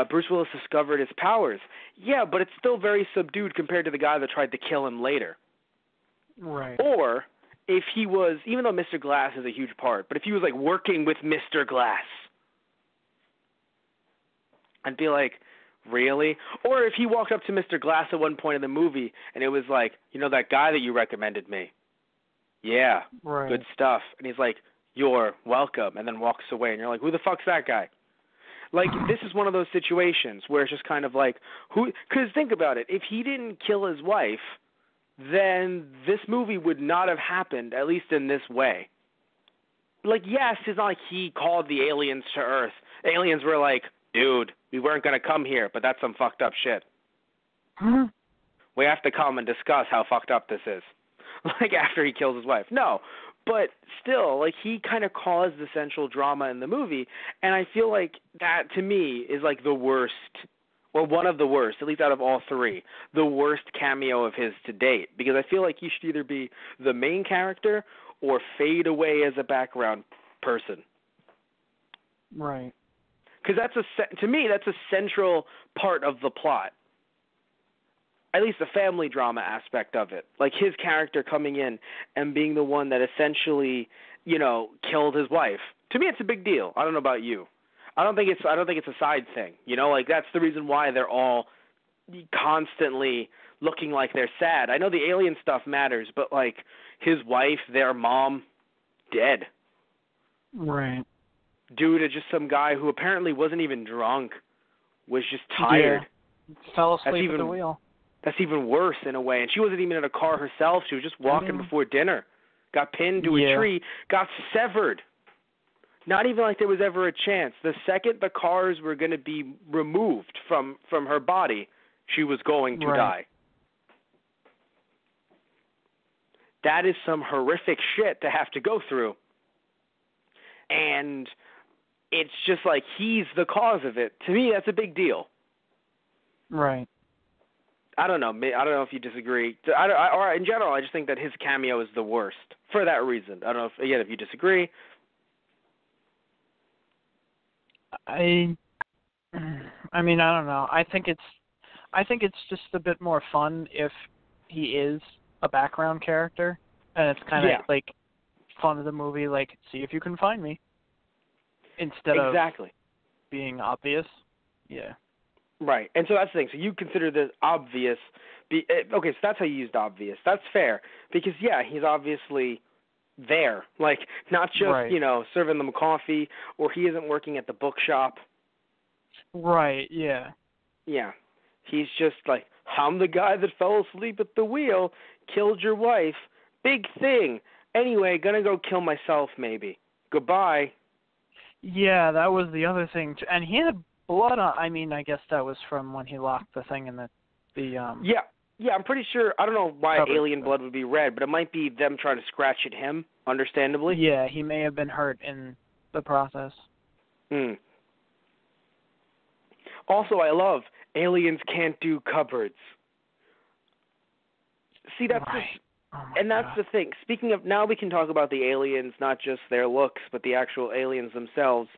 Speaker 2: Bruce Willis discovered his powers. Yeah, but it's still very subdued compared to the guy that tried to kill him later.
Speaker 3: Right.
Speaker 2: Or if he was, even though Mr. Glass is a huge part, but if he was, like, working with Mr. Glass, I'd be like, really? Or if he walked up to Mr. Glass at one point in the movie and it was like, that guy that you recommended me. Yeah, good stuff. And he's like, you're welcome, and then walks away. And you're like, who the fuck's that guy? Like, this is one of those situations where it's just kind of like, because think about it. If he didn't kill his wife, then this movie would not have happened, at least in this way. Like, yes, it's not like he called the aliens to Earth. Aliens were like, dude, we weren't going to come here, but that's some fucked up shit.
Speaker 3: Mm-hmm.
Speaker 2: We have to come and discuss how fucked up this is. Like, after he kills his wife. No, but still, like, he kind of caused the central drama in the movie, and I feel like that, to me, is like the worst, or one of the worst, at least out of all 3, the worst cameo of his to date, because I feel like he should either be the main character or fade away as a background person.
Speaker 3: Right.
Speaker 2: Because to me, that's a central part of the plot. At least the family drama aspect of it. Like, his character coming in and being the one that essentially, killed his wife. To me, it's a big deal. I don't know about you. I don't think it's a side thing. Like, that's the reason why they're all constantly looking like they're sad. I know the alien stuff matters, but, like, his wife, their mom, dead.
Speaker 3: Right.
Speaker 2: Due to just some guy who apparently wasn't even drunk, was just tired.
Speaker 3: Yeah. Fell asleep at the wheel.
Speaker 2: That's even worse in a way. And she wasn't even in a car herself. She was just walking before dinner. Got pinned to a tree. Got severed. Not even like there was ever a chance. The second the cars were going to be removed from her body, she was going to die. That is some horrific shit to have to go through. And it's just like he's the cause of it. To me, that's a big deal.
Speaker 3: Right.
Speaker 2: I don't know. I don't know if you disagree. Or in general, I just think that his cameo is the worst for that reason. I don't know if you disagree.
Speaker 3: I mean, I don't know. I think it's just a bit more fun if he is a background character, and it's kind of like fun of the movie, like, see if you can find me, instead of being obvious. Yeah.
Speaker 2: Right, and so that's the thing. So you consider this obvious. Okay, so that's how you used obvious. That's fair, because, he's obviously there. Like, not just, serving them coffee, or he isn't working at the bookshop.
Speaker 3: Right, yeah.
Speaker 2: Yeah. He's just like, I'm the guy that fell asleep at the wheel, killed your wife, big thing. Anyway, gonna go kill myself, maybe. Goodbye. Yeah,
Speaker 3: that was the other thing. And he had blood on, I guess that was from when he locked the thing in the
Speaker 2: Yeah, I'm pretty sure, I don't know why alien blood would be red, but it might be them trying to scratch at him, understandably.
Speaker 3: Yeah, he may have been hurt in the process.
Speaker 2: Also, I love aliens can't do cupboards. See, that's And that's the thing. Speaking of, now we can talk about the aliens, not just their looks, but the actual aliens themselves.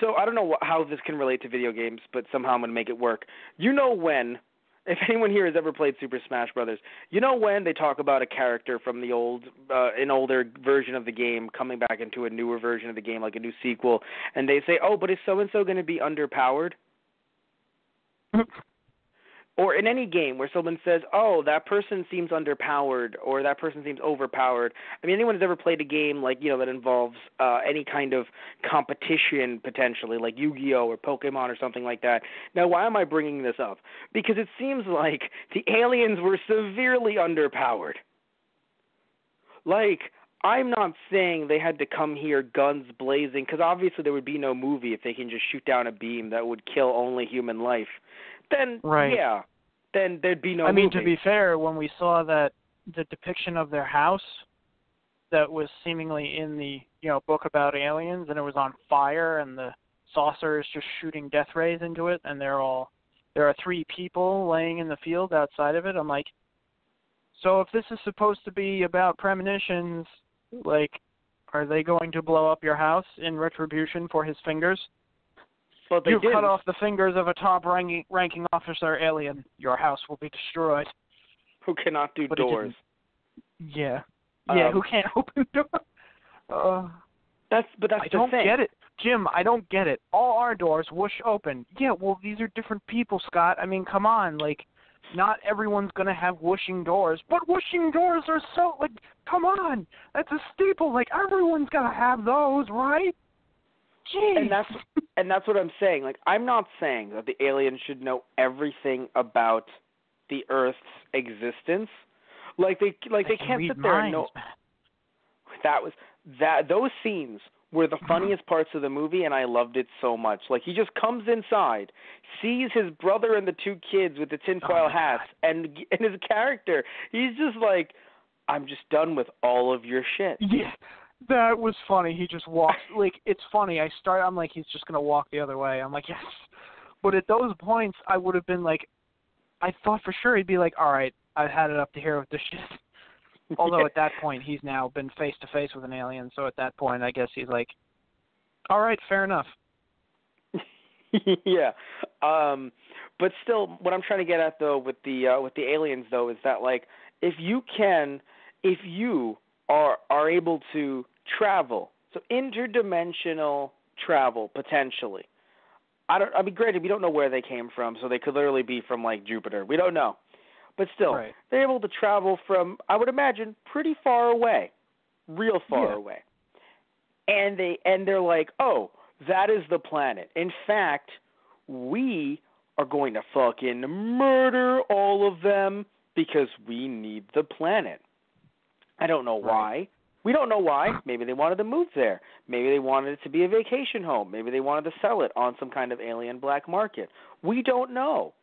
Speaker 2: So I don't know how this can relate to video games, but somehow I'm going to make it work. You know when, if anyone here has ever played Super Smash Brothers, you know when they talk about a character from the an older version of the game coming back into a newer version of the game, like a new sequel, and they say, oh, but is so-and-so going to be underpowered? Or in any game where someone says, oh, that person seems underpowered or that person seems overpowered. I mean, anyone who's ever played a game like, that involves any kind of competition potentially, like Yu-Gi-Oh! Or Pokemon or something like that. Now, why am I bringing this up? Because it seems like the aliens were severely underpowered. Like, I'm not saying they had to come here guns blazing, because obviously there would be no movie if they can just shoot down a beam that would kill only human life. Then, yeah, then there'd be no movie.
Speaker 3: I mean, to be fair, when we saw the depiction of their house that was seemingly in the, book about aliens, and it was on fire, and the saucer is just shooting death rays into it, and there are 3 people laying in the field outside of it, I'm like, so if this is supposed to be about premonitions, like, are they going to blow up your house in retribution for his fingers?
Speaker 2: Well,
Speaker 3: you cut off the fingers of a top-ranking officer alien. Your house will be destroyed.
Speaker 2: Who cannot do doors.
Speaker 3: Yeah. Who can't open doors.
Speaker 2: That's the thing.
Speaker 3: I don't get it. Jim, I don't get it. All our doors whoosh open. Yeah, well, these are different people, Scott. I mean, come on. Like, not everyone's going to have whooshing doors. But whooshing doors are so, like, come on. That's a staple. Like, everyone's got to have those, right? Jeez.
Speaker 2: And that's what I'm saying. Like, I'm not saying that the aliens should know everything about the Earth's existence. They can't sit there and know. Those scenes were the funniest parts of the movie, and I loved it so much. Like, he just comes inside, sees his brother and the 2 kids with the tinfoil hats, and his character, he's just like, I'm just done with all of your shit.
Speaker 3: Yeah. That was funny. He just walks, like, it's funny. I'm like, he's just going to walk the other way. I'm like, yes. But at those points, I would have been like, I thought for sure he'd be like, all right, I've had it up to here with this shit. Although at that point, he's now been face-to-face with an alien, so at that point, I guess he's like, all right, fair enough.
Speaker 2: Yeah. But still, what I'm trying to get at, though, with the aliens, though, is that, like, if you are able to travel, so interdimensional travel potentially. I mean, granted, we don't know where they came from, so they could literally be from like Jupiter. We don't know, but still, they're able to travel from, I would imagine, pretty far away, real far away. And they're like, oh, that is the planet. In fact, we are going to fucking murder all of them because we need the planet. I don't know why. We don't know why. Maybe they wanted to move there. Maybe they wanted it to be a vacation home. Maybe they wanted to sell it on some kind of alien black market. We don't know.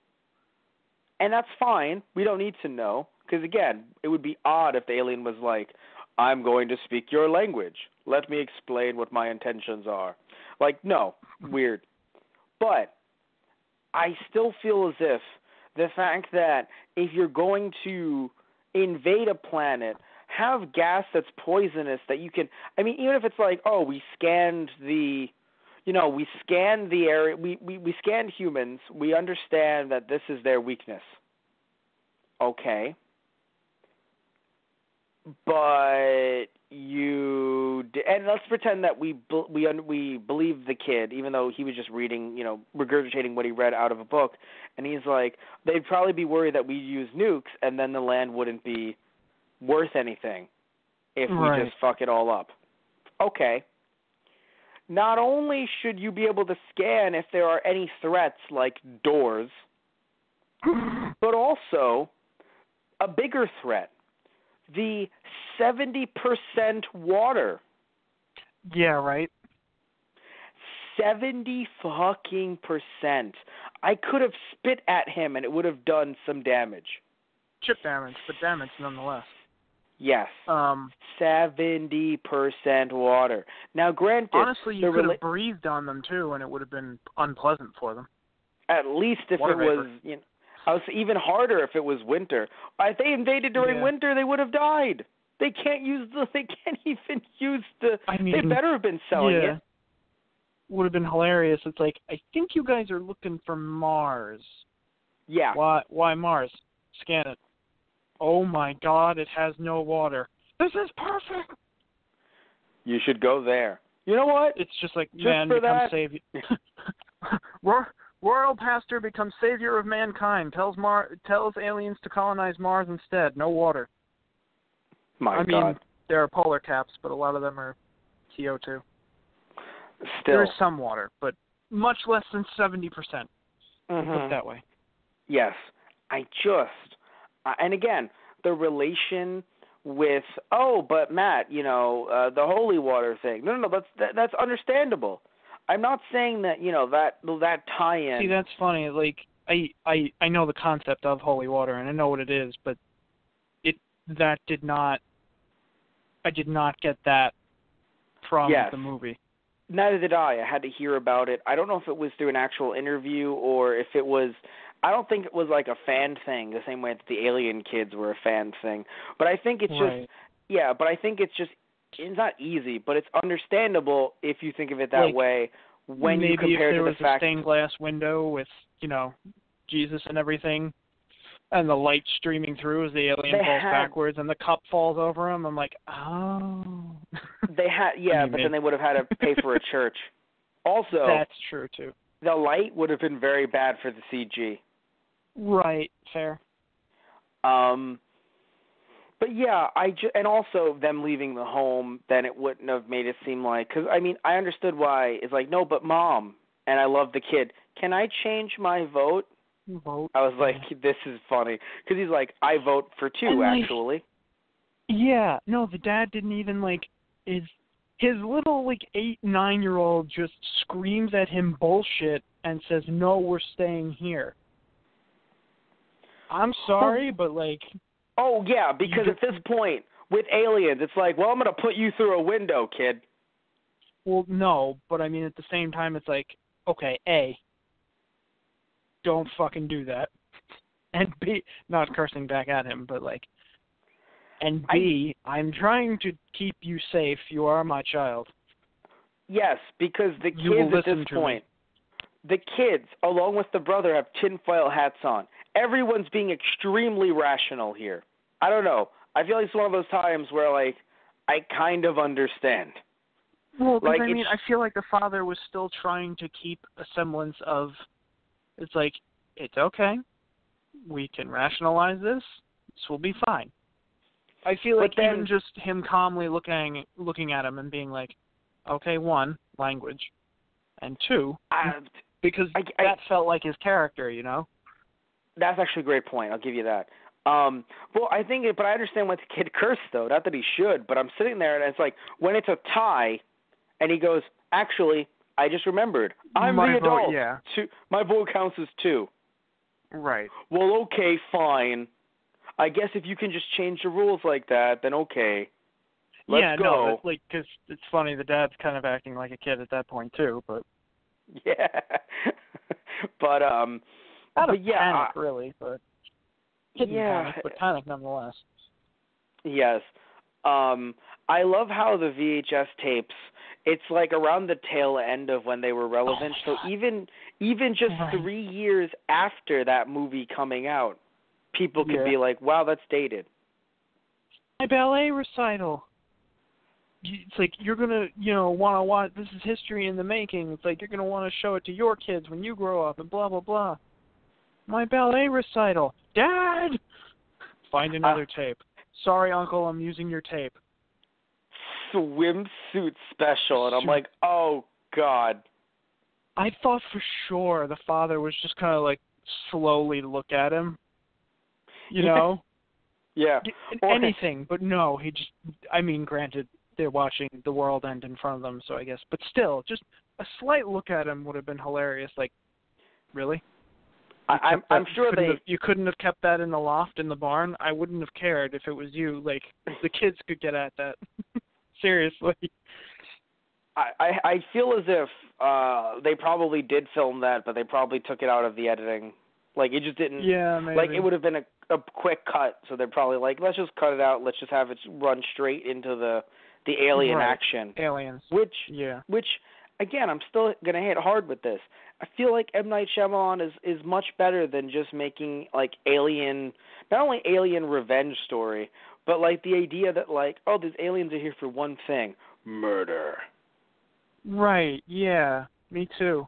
Speaker 2: And that's fine. We don't need to know. Because, again, it would be odd if the alien was like, I'm going to speak your language. Let me explain what my intentions are. Like, no. Weird. But I still feel as if the fact that if you're going to invade a planet, have gas that's poisonous that you can, I mean, even if it's like, oh, we scanned the area, we scanned humans, we understand that this is their weakness. Okay. But and let's pretend that we believe the kid, even though he was just reading, regurgitating what he read out of a book, and he's like, they'd probably be worried that we use nukes, and then the land wouldn't be worth anything if we just fuck it all up. Okay. Not only should you be able to scan if there are any threats like doors, but also a bigger threat, the 70% water.
Speaker 3: Yeah, right.
Speaker 2: 70 fucking %. I could have spit at him and it would have done some damage.
Speaker 3: Chip damage, but damage nonetheless.
Speaker 2: Yes. 70% water. Now, granted,
Speaker 3: honestly, you could have breathed on them too, and it would have been unpleasant for them.
Speaker 2: At least if it was, I was even harder if it was winter. If they invaded during winter, they would have died. They can't even use the.
Speaker 3: I mean,
Speaker 2: they better have been selling it.
Speaker 3: Would have been hilarious. It's like, I think you guys are looking for Mars.
Speaker 2: Yeah.
Speaker 3: Why Mars? Scan it. Oh my God, it has no water. This is perfect.
Speaker 2: You should go there. You know what?
Speaker 3: It's just like
Speaker 2: just
Speaker 3: man
Speaker 2: for
Speaker 3: becomes
Speaker 2: that.
Speaker 3: savior. Royal pastor becomes savior of mankind. Tells aliens to colonize Mars instead. No water.
Speaker 2: I
Speaker 3: mean,
Speaker 2: God.
Speaker 3: There are polar caps, but a lot of them are CO2.
Speaker 2: Still.
Speaker 3: There's some water, but much less than 70%. Put it that way.
Speaker 2: Yes. And again, the relation with, but Matt, the holy water thing. No, that's understandable. I'm not saying that, that tie-in.
Speaker 3: See, that's funny. Like, I know the concept of holy water, and I know what it is, but I did not get that from the movie.
Speaker 2: Neither did I. I had to hear about it. I don't know if it was through an actual interview or if it was, I don't think it was like a fan thing, the same way that the Alien kids were a fan thing. But I think it's just, it's not easy, but it's understandable if you think of it that way when you compare to the fact.
Speaker 3: Maybe if there was a stained glass window with, Jesus and everything, and the light streaming through as the alien falls backwards and the cup falls over him, I'm like, oh.
Speaker 2: They had, but then they would have had to pay for a church. Also,
Speaker 3: that's true too.
Speaker 2: The light would have been very bad for the CG.
Speaker 3: Right, fair.
Speaker 2: But yeah, and also them leaving the home, then it wouldn't have made it seem like, because I understood why. It's like, no, but Mom, and I love the kid. Can I change my vote? I was like, this is funny, because he's like, I vote for 2, actually.
Speaker 3: Yeah, no, the dad didn't even his little 8, 9-year-old just screams at him bullshit and says, no, we're staying here. I'm sorry, but
Speaker 2: oh, yeah, because at this point, with aliens, it's like, well, I'm going to put you through a window, kid.
Speaker 3: Well, no, but at the same time, it's like, okay, A, don't fucking do that. And B, not cursing back at him, but and B, I'm trying to keep you safe. You are my child. Yes,
Speaker 2: because the kids at this point, the kids, along with the brother, have tinfoil hats on. Everyone's being extremely rational here. I don't know. I feel like it's one of those times where, I kind of understand.
Speaker 3: Well, because I feel like the father was still trying to keep a semblance of, it's like, it's okay. We can rationalize this. This will be fine. I feel like even just him calmly looking at him and being like, okay, 1, language, and 2, because that felt like his character,
Speaker 2: That's actually a great point. I'll give you that. Well, I understand why the kid cursed, though. Not that he should, but I'm sitting there, and it's like, when it's a tie, and he goes, actually, I just remembered. I'm the adult.
Speaker 3: Yeah.
Speaker 2: My vote counts as 2.
Speaker 3: Right.
Speaker 2: Well, okay, fine. I guess if you can just change the rules like that, then okay. Let's go.
Speaker 3: No, because it's funny, the dad's kind of acting like a kid at that point, too, but...
Speaker 2: Yeah. But,
Speaker 3: Out of panic, really, but... Panic, but panic nonetheless.
Speaker 2: Yes. I love how the VHS tapes, it's around the tail end of when they were relevant. So even just 3 years after that movie coming out, people could be like, wow, that's dated.
Speaker 3: My ballet recital. It's like, you're going to, want to watch, this is history in the making. It's like, you're going to want to show it to your kids when you grow up and blah, blah, blah. My ballet recital. Dad! Find another tape. Sorry, Uncle, I'm using your tape.
Speaker 2: Swimsuit special, and I'm like, oh, God.
Speaker 3: I thought for sure the father was just kind of slowly look at him,
Speaker 2: Yeah.
Speaker 3: Anything, but no, he just, granted, they're watching the world end in front of them, so I guess, but still, just a slight look at him would have been hilarious, really?
Speaker 2: I'm sure
Speaker 3: you couldn't have kept that in the loft in the barn. I wouldn't have cared if it was you. The kids could get at that. Seriously.
Speaker 2: I feel as if they probably did film that, but they probably took it out of the editing. Like, it just didn't.
Speaker 3: Yeah, maybe.
Speaker 2: Like, it would have been a quick cut, so they're probably like, let's just cut it out. Let's just have it run straight into the alien action.
Speaker 3: Aliens.
Speaker 2: Which, again, I'm still going to hit hard with this. I feel like M. Night Shyamalan is much better than just making, like, not only alien revenge story, but, like, the idea that, like, oh, these aliens are here for one thing, murder.
Speaker 3: Right, yeah, me too.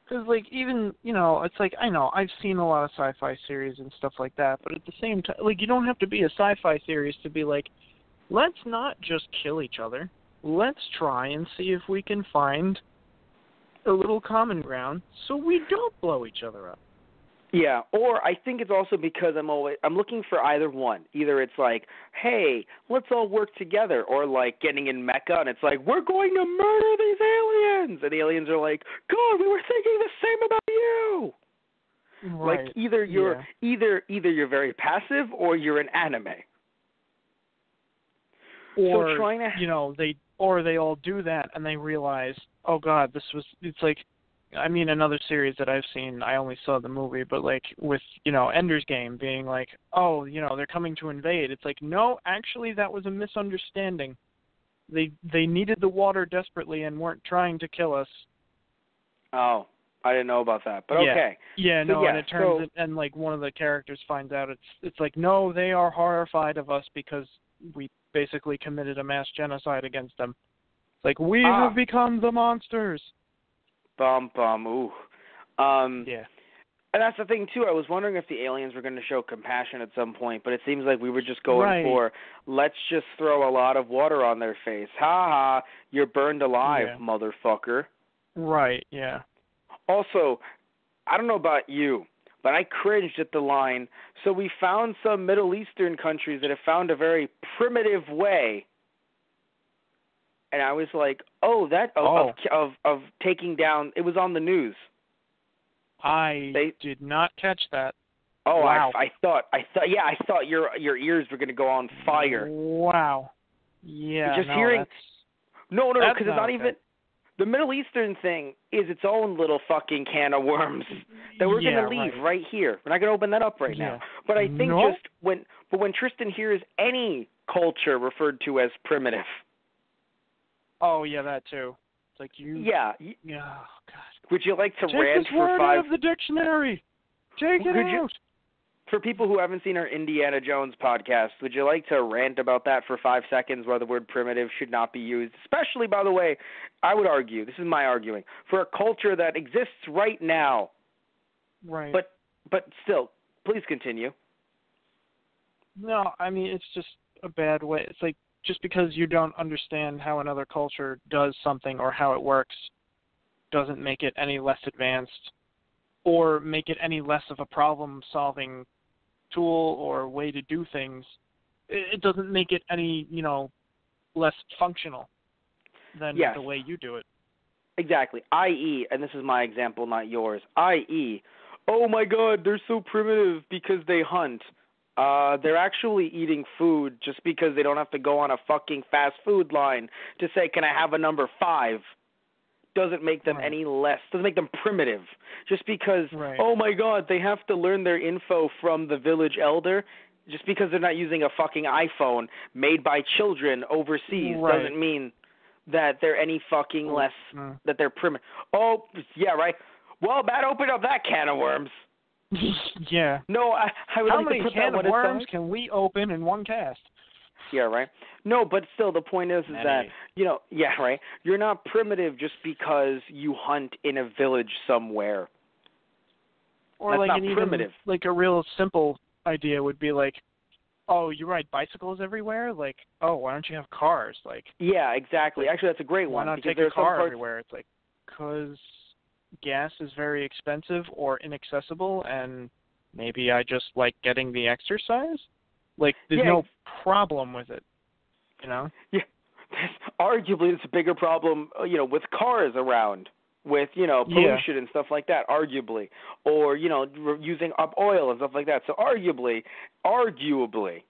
Speaker 3: Because, like, even, it's like, I know, I've seen a lot of sci-fi series and stuff like that, but at the same time, like, you don't have to be a sci-fi series to be like, let's not just kill each other. Let's try and see if we can find a little common ground so we don't blow each other up.
Speaker 2: Yeah, or I think it's also because I'm looking for either one. Either it's like, hey, let's all work together, or like getting in Mecca and it's like, we're going to murder these aliens, and the aliens are like, God, we were thinking the same about you.
Speaker 3: Right.
Speaker 2: Like either you're very passive or you're an anime.
Speaker 3: Or
Speaker 2: so trying to,
Speaker 3: they all do that and they realize, oh God, it's like. I mean, another series that I've seen, I only saw the movie, but like with, Ender's Game being like, oh, they're coming to invade. It's like, no, actually that was a misunderstanding. They needed the water desperately and weren't trying to kill us.
Speaker 2: Oh, I didn't know about that, but okay.
Speaker 3: Yeah, so, and it turns and like one of the characters finds out it's like, no, they are horrified of us because we basically committed a mass genocide against them. It's like, we have become the monsters.
Speaker 2: Ooh.
Speaker 3: Yeah.
Speaker 2: And that's the thing, too. I was wondering if the aliens were going to show compassion at some point, but it seems like we were just going for, let's just throw a lot of water on their face. Ha ha, you're burned alive, motherfucker.
Speaker 3: Right, yeah.
Speaker 2: Also, I don't know about you, but I cringed at the line, so we found some Middle Eastern countries that have found a very primitive way. And I was like, of taking down. It was on the news.
Speaker 3: I did not catch that.
Speaker 2: Oh,
Speaker 3: wow.
Speaker 2: I thought your ears were going to go on fire.
Speaker 3: Wow. Yeah.
Speaker 2: Just hearing. No, because it's not even. The Middle Eastern thing is its own little fucking can of worms that we're going to leave right here. We're not going to open that up right now. But I think when Tristan hears any culture referred to as primitive.
Speaker 3: Oh, yeah, that too. It's like you... Yeah. Oh, God.
Speaker 2: Would you like to
Speaker 3: Take
Speaker 2: rant
Speaker 3: this
Speaker 2: for
Speaker 3: word
Speaker 2: 5...
Speaker 3: out of the dictionary. Take it out.
Speaker 2: For people who haven't seen our Indiana Jones podcast, would you like to rant about that for 5 seconds, why the word primitive should not be used? Especially, by the way, I would argue, this is my arguing, for a culture that exists right now.
Speaker 3: Right.
Speaker 2: But still, please continue.
Speaker 3: No, I mean, it's just a bad way. It's like, just because you don't understand how another culture does something or how it works doesn't make it any less advanced or make it any less of a problem-solving tool or way to do things. It doesn't make it any, less functional than the way you do it.
Speaker 2: Exactly. I.e., and this is my example, not yours, i.e., oh my God, they're so primitive because they hunt. They're actually eating food just because they don't have to go on a fucking fast food line to say, can I have a number 5? Doesn't make them any less, doesn't make them primitive. Just because, oh my God, they have to learn their info from the village elder, just because they're not using a fucking iPhone made by children overseas doesn't mean that they're any fucking less, that they're primitive. Oh, yeah, right. Well, that opened up that can of worms.
Speaker 3: Yeah.
Speaker 2: No, I would
Speaker 3: How
Speaker 2: like
Speaker 3: many
Speaker 2: to put
Speaker 3: can
Speaker 2: that
Speaker 3: of worms can we open in one cast?
Speaker 2: Yeah, right. No, but still, the point is that, you're not primitive just because you hunt in a village somewhere.
Speaker 3: Or
Speaker 2: that's
Speaker 3: like
Speaker 2: not primitive.
Speaker 3: Even, like a real simple idea would be like, oh, you ride bicycles everywhere? Like, oh, why don't you have cars? Like.
Speaker 2: Yeah, exactly.
Speaker 3: Like,
Speaker 2: actually, that's a great
Speaker 3: why
Speaker 2: one.
Speaker 3: Not take a car everywhere? It's like, because gas is very expensive or inaccessible, and maybe I just like getting the exercise. Like, there's no problem with it, Yeah.
Speaker 2: Arguably, it's a bigger problem, with cars around, with, pollution and stuff like that, arguably. Or, using up oil and stuff like that. So arguably,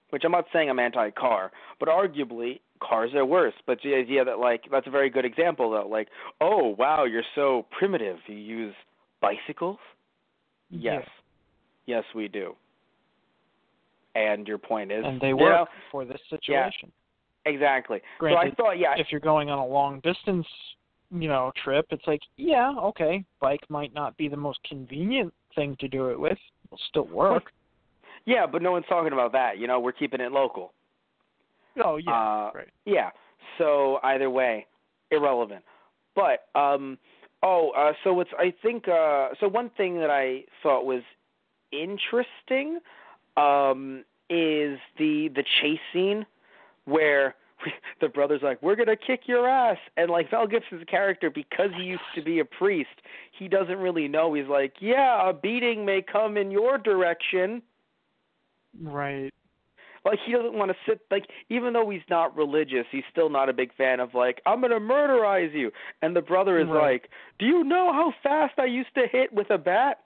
Speaker 2: which I'm not saying I'm anti-car, but arguably, cars are worse. But the idea that, like, that's a very good example, though. Like, oh, wow, you're so primitive. You use bicycles? Yes. Yes, we do. And your point is...
Speaker 3: And they work for this situation.
Speaker 2: Yeah, exactly.
Speaker 3: Granted,
Speaker 2: so I thought,
Speaker 3: if you're going on a long distance, trip, it's like, yeah, okay, bike might not be the most convenient thing to do it with. It'll still work.
Speaker 2: Yeah, but no one's talking about that. We're keeping it local.
Speaker 3: Oh, yeah, right.
Speaker 2: Yeah, so either way, irrelevant. But, so it's, I think, so one thing that I thought was interesting is the chase scene where the brother's like, we're going to kick your ass. And, Mel Gibson's character, because he used to be a priest, he doesn't really know. He's like, yeah, a beating may come in your direction.
Speaker 3: Right.
Speaker 2: He doesn't want to sit, even though he's not religious, he's still not a big fan of, I'm going to murderize you. And the brother is like, do you know how fast I used to hit with a bat?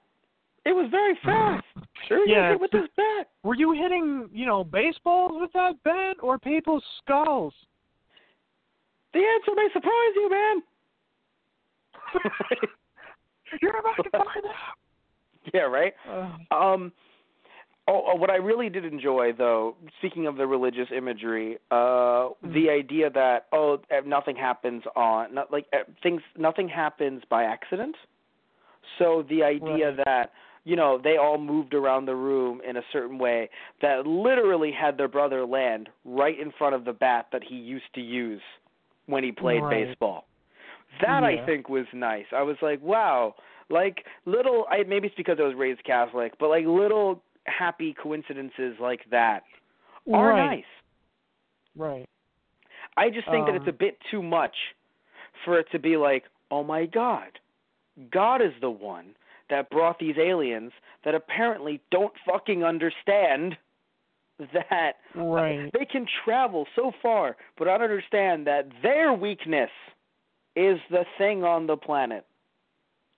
Speaker 2: It was very fast. Sure, you hit with this bat.
Speaker 3: Were you hitting, baseballs with that bat or people's skulls?
Speaker 2: The answer may surprise you, man.
Speaker 3: You're about to find out.
Speaker 2: Yeah, right? What I really did enjoy, though, speaking of the religious imagery, the idea that nothing happens nothing happens by accident. So the idea that they all moved around the room in a certain way that literally had their brother land right in front of the bat that he used to use when he played baseball. That I think was nice. I was like, wow, little. Maybe it's because I was raised Catholic, but little happy coincidences like that are nice.
Speaker 3: Right.
Speaker 2: I just think that it's a bit too much for it to be like, oh my God, God is the one that brought these aliens that apparently don't fucking understand that they can travel so far, but I don't understand that their weakness is the thing on the planet.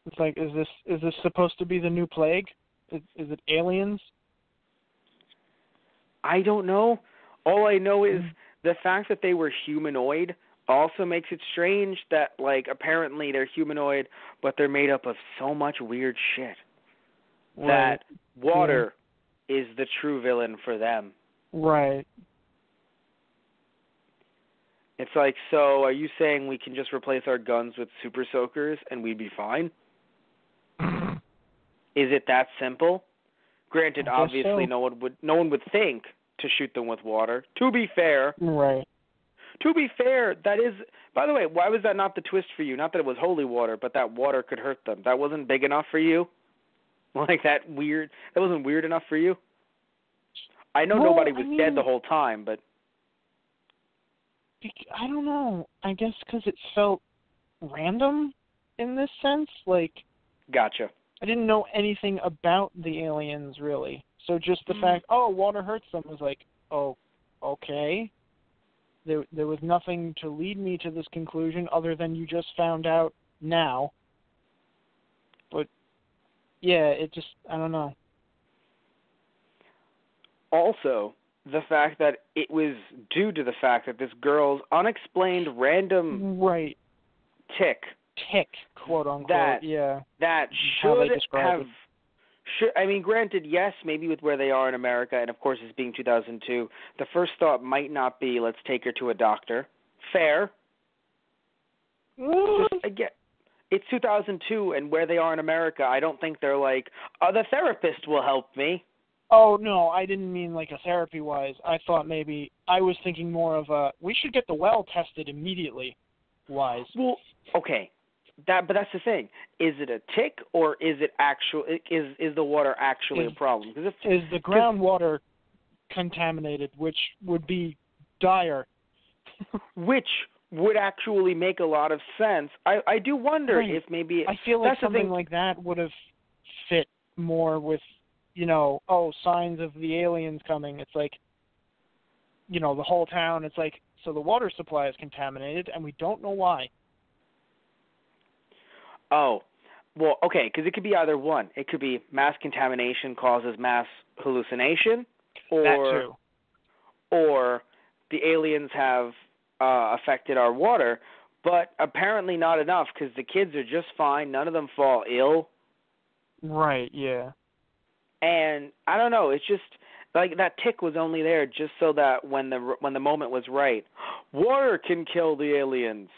Speaker 3: It's like, is this supposed to be the new plague? Is it aliens?
Speaker 2: I don't know. All I know is the fact that they were humanoid also makes it strange that, apparently they're humanoid, but they're made up of so much weird shit that water is the true villain for them.
Speaker 3: Right.
Speaker 2: It's like, so are you saying we can just replace our guns with super soakers and we'd be fine? Is it that simple? Granted, obviously, no one would think to shoot them with water. To be fair, that is. By the way, why was that not the twist for you? Not that it was holy water, but that water could hurt them. That wasn't big enough for you. That wasn't weird enough for you. I know nobody was dead the whole time, but
Speaker 3: I don't know. I guess because it felt random in this sense.
Speaker 2: Gotcha.
Speaker 3: I didn't know anything about the aliens, really. So just the fact, water hurts them, was like, oh, okay. There was nothing to lead me to this conclusion other than you just found out now. But, yeah, I don't know.
Speaker 2: Also, the fact that it was due to the fact that this girl's unexplained random tick,
Speaker 3: quote unquote,
Speaker 2: that should have. Granted, yes, maybe with where they are in America, and of course it's being 2002, the first thought might not be, let's take her to a doctor. Fair. Just, again, it's 2002, and where they are in America, I don't think they're like, the therapist will help me.
Speaker 3: Oh, no, I didn't mean a therapy-wise. I thought maybe, I was thinking more of we should get the well tested immediately wise.
Speaker 2: Well, okay. But that's the thing. Is it a tick, or is it is the water actually a problem?
Speaker 3: Is the groundwater contaminated, which would be dire?
Speaker 2: Which would actually make a lot of sense. I do wonder if maybe...
Speaker 3: I feel like something like that would have fit more with, signs of the aliens coming. It's like, the whole town, it's like, so the water supply is contaminated, and we don't know why.
Speaker 2: Oh, well, okay, because it could be either one. It could be mass contamination causes mass hallucination, or the aliens have affected our water, but apparently not enough because the kids are just fine. None of them fall ill.
Speaker 3: Right, yeah.
Speaker 2: And I don't know, it's just like that tick was only there just so that when the moment was right, water can kill the aliens.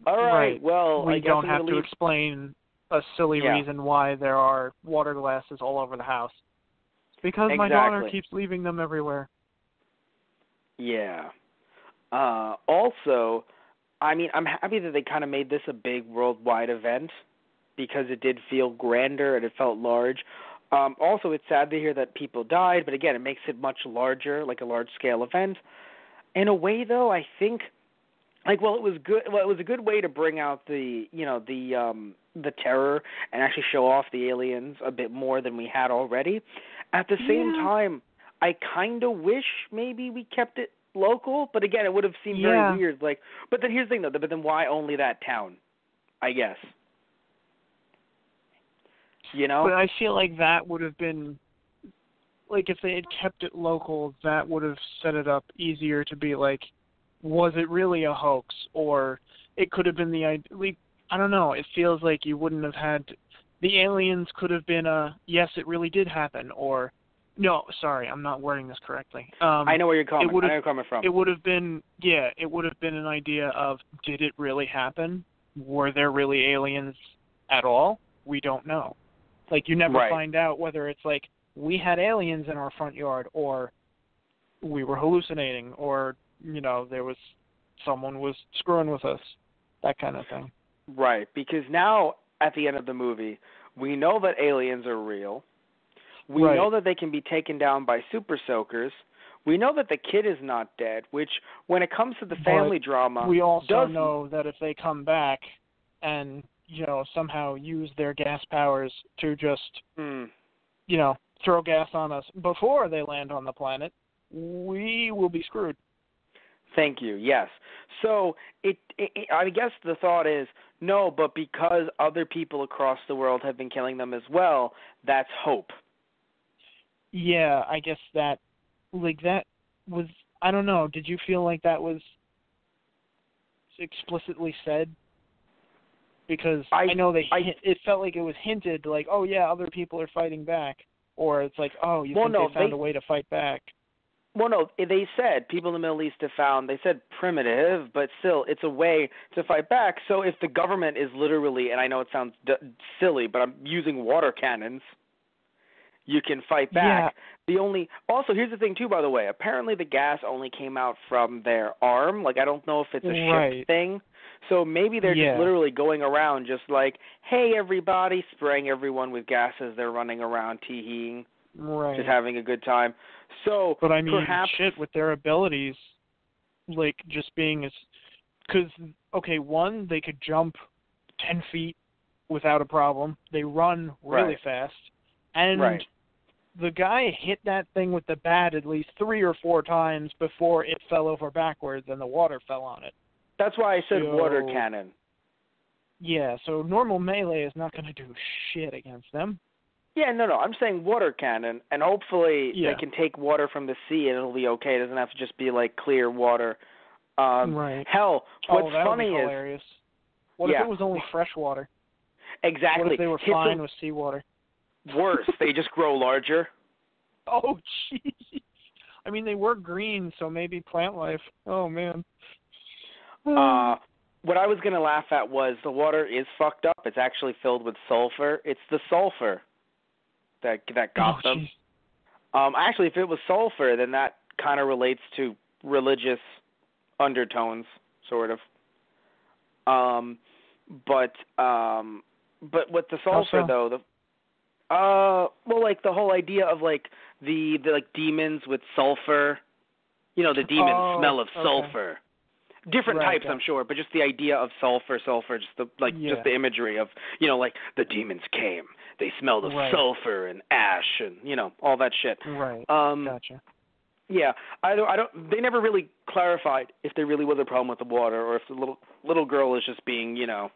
Speaker 2: All right. Well,
Speaker 3: we
Speaker 2: I guess
Speaker 3: don't
Speaker 2: I'm
Speaker 3: have
Speaker 2: gonna
Speaker 3: to
Speaker 2: leave.
Speaker 3: explain a silly reason why there are water glasses all over the house. Because my daughter keeps leaving them everywhere.
Speaker 2: Yeah. Also, I mean, I'm happy that they kind of made this a big worldwide event because it did feel grander and it felt large. Also, it's sad to hear that people died, but again, it makes it much larger, like a large-scale event. In a way, though, I think, like, well, it was good. Well, it was a good way to bring out the terror and actually show off the aliens a bit more than we had already. At the same time, I kind of wish maybe we kept it local, but again, it would have seemed very weird. Like, but then here's the thing, though. But then why only that town? I guess. You know?
Speaker 3: But I feel like that would have been, like, if they had kept it local, that would have set it up easier to be like, was it really a hoax? Or it could have been like, I don't know. It feels like you wouldn't have had, the aliens could have been yes, it really did happen, or, no, sorry, I'm not wording this correctly.
Speaker 2: I know where you're coming. I know where you're coming from.
Speaker 3: It would have been, it would have been an idea of, did it really happen? Were there really aliens at all? We don't know. Like, you never find out whether it's like, we had aliens in our front yard, or we were hallucinating, or, you know, someone was screwing with us, that kind of thing.
Speaker 2: Right, because now, at the end of the movie, we know that aliens are real. We know that they can be taken down by super soakers. We know that the kid is not dead, which, when it comes to the family drama,
Speaker 3: we also know that if they come back and, you know, somehow use their gas powers to just, you know, throw gas on us before they land on the planet, we will be screwed.
Speaker 2: Thank you. Yes. So I guess the thought is, no, but because other people across the world have been killing them as well, that's hope.
Speaker 3: Yeah, I guess that was, I don't know, did you feel like that was explicitly said? Because I know it felt like it was hinted, like, oh yeah, other people are fighting back, or it's like, oh, they found a way to fight back.
Speaker 2: Well, no, they said people in the Middle East have found, they said primitive, but still, it's a way to fight back. So if the government is literally, and I know it sounds silly, but I'm using water cannons, you can fight back. Yeah. Also, here's the thing, too, by the way. Apparently the gas only came out from their arm. Like, I don't know if it's a ship thing. So maybe they're just literally going around just like, hey, everybody, spraying everyone with gas as they're running around tee-heeing.
Speaker 3: Right.
Speaker 2: Just having a good time. So,
Speaker 3: but I mean,
Speaker 2: perhaps,
Speaker 3: with their abilities, like, just being as... Because, okay, one, they could jump 10 feet without a problem. They run really fast. And the guy hit that thing with the bat at least 3 or 4 times before it fell over backwards and the water fell on it.
Speaker 2: That's why I said water cannon.
Speaker 3: Yeah, so normal melee is not going to do shit against them.
Speaker 2: Yeah, no, I'm saying water cannon, and hopefully they can take water from the sea and it'll be okay. It doesn't have to just be like clear water. Hell, what's funny is...
Speaker 3: hilarious. What if it was only fresh water?
Speaker 2: Exactly.
Speaker 3: What if they were fine with seawater?
Speaker 2: Worse, they just grow larger.
Speaker 3: Oh, jeez. I mean, they were green, so maybe plant life. Oh, man.
Speaker 2: What I was going to laugh at was the water is fucked up. It's actually filled with sulfur. It's the sulfur that got them.
Speaker 3: Geez.
Speaker 2: Actually, if it was sulfur, then that kind of relates to religious undertones, sort of. But with the sulfur, though, well, like the whole idea of like the like demons with sulfur, you know, the demon smell of sulfur. Different types, I'm sure, but just the idea of sulfur, just the imagery of, you know, like the demons came, they smelled of sulfur and ash and, you know, all that shit.
Speaker 3: Right. Gotcha.
Speaker 2: Yeah, they never really clarified if there really was a problem with the water or if the little girl is just being, you know,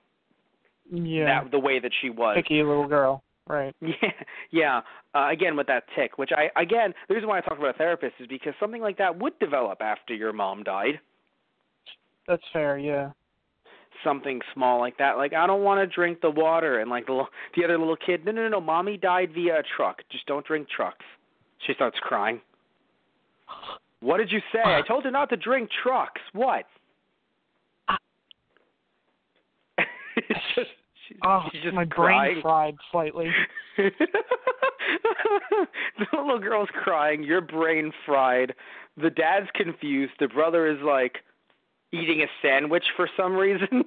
Speaker 2: the way that she was.
Speaker 3: Picky little girl. Right.
Speaker 2: Yeah. Again, with that tick, which the reason why I talk about a therapist is because something like that would develop after your mom died.
Speaker 3: That's fair, yeah.
Speaker 2: something small like that. Like, I don't want to drink the water. And, like, the other little kid, no, Mommy died via a truck. Just don't drink trucks. She starts crying. What did you say? I told her not to drink trucks. What? It's just, she's just
Speaker 3: my
Speaker 2: crying.
Speaker 3: brain fried slightly.
Speaker 2: The little girl's crying. Your brain fried. The dad's confused. The brother is, like, eating a sandwich for some reason.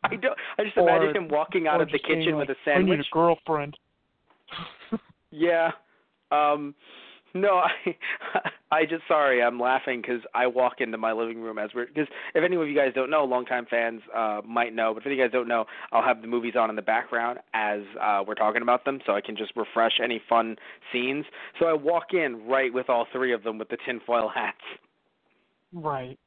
Speaker 2: I just imagine him walking out of the kitchen with a sandwich.
Speaker 3: I need a girlfriend.
Speaker 2: Yeah. No, sorry, I'm laughing because I walk into my living room because if any of you guys don't know, longtime fans might know, but if you guys don't know, I'll have the movies on in the background as we're talking about them, so I can just refresh any fun scenes. So I walk in right with all three of them with the tinfoil hats.
Speaker 3: Right.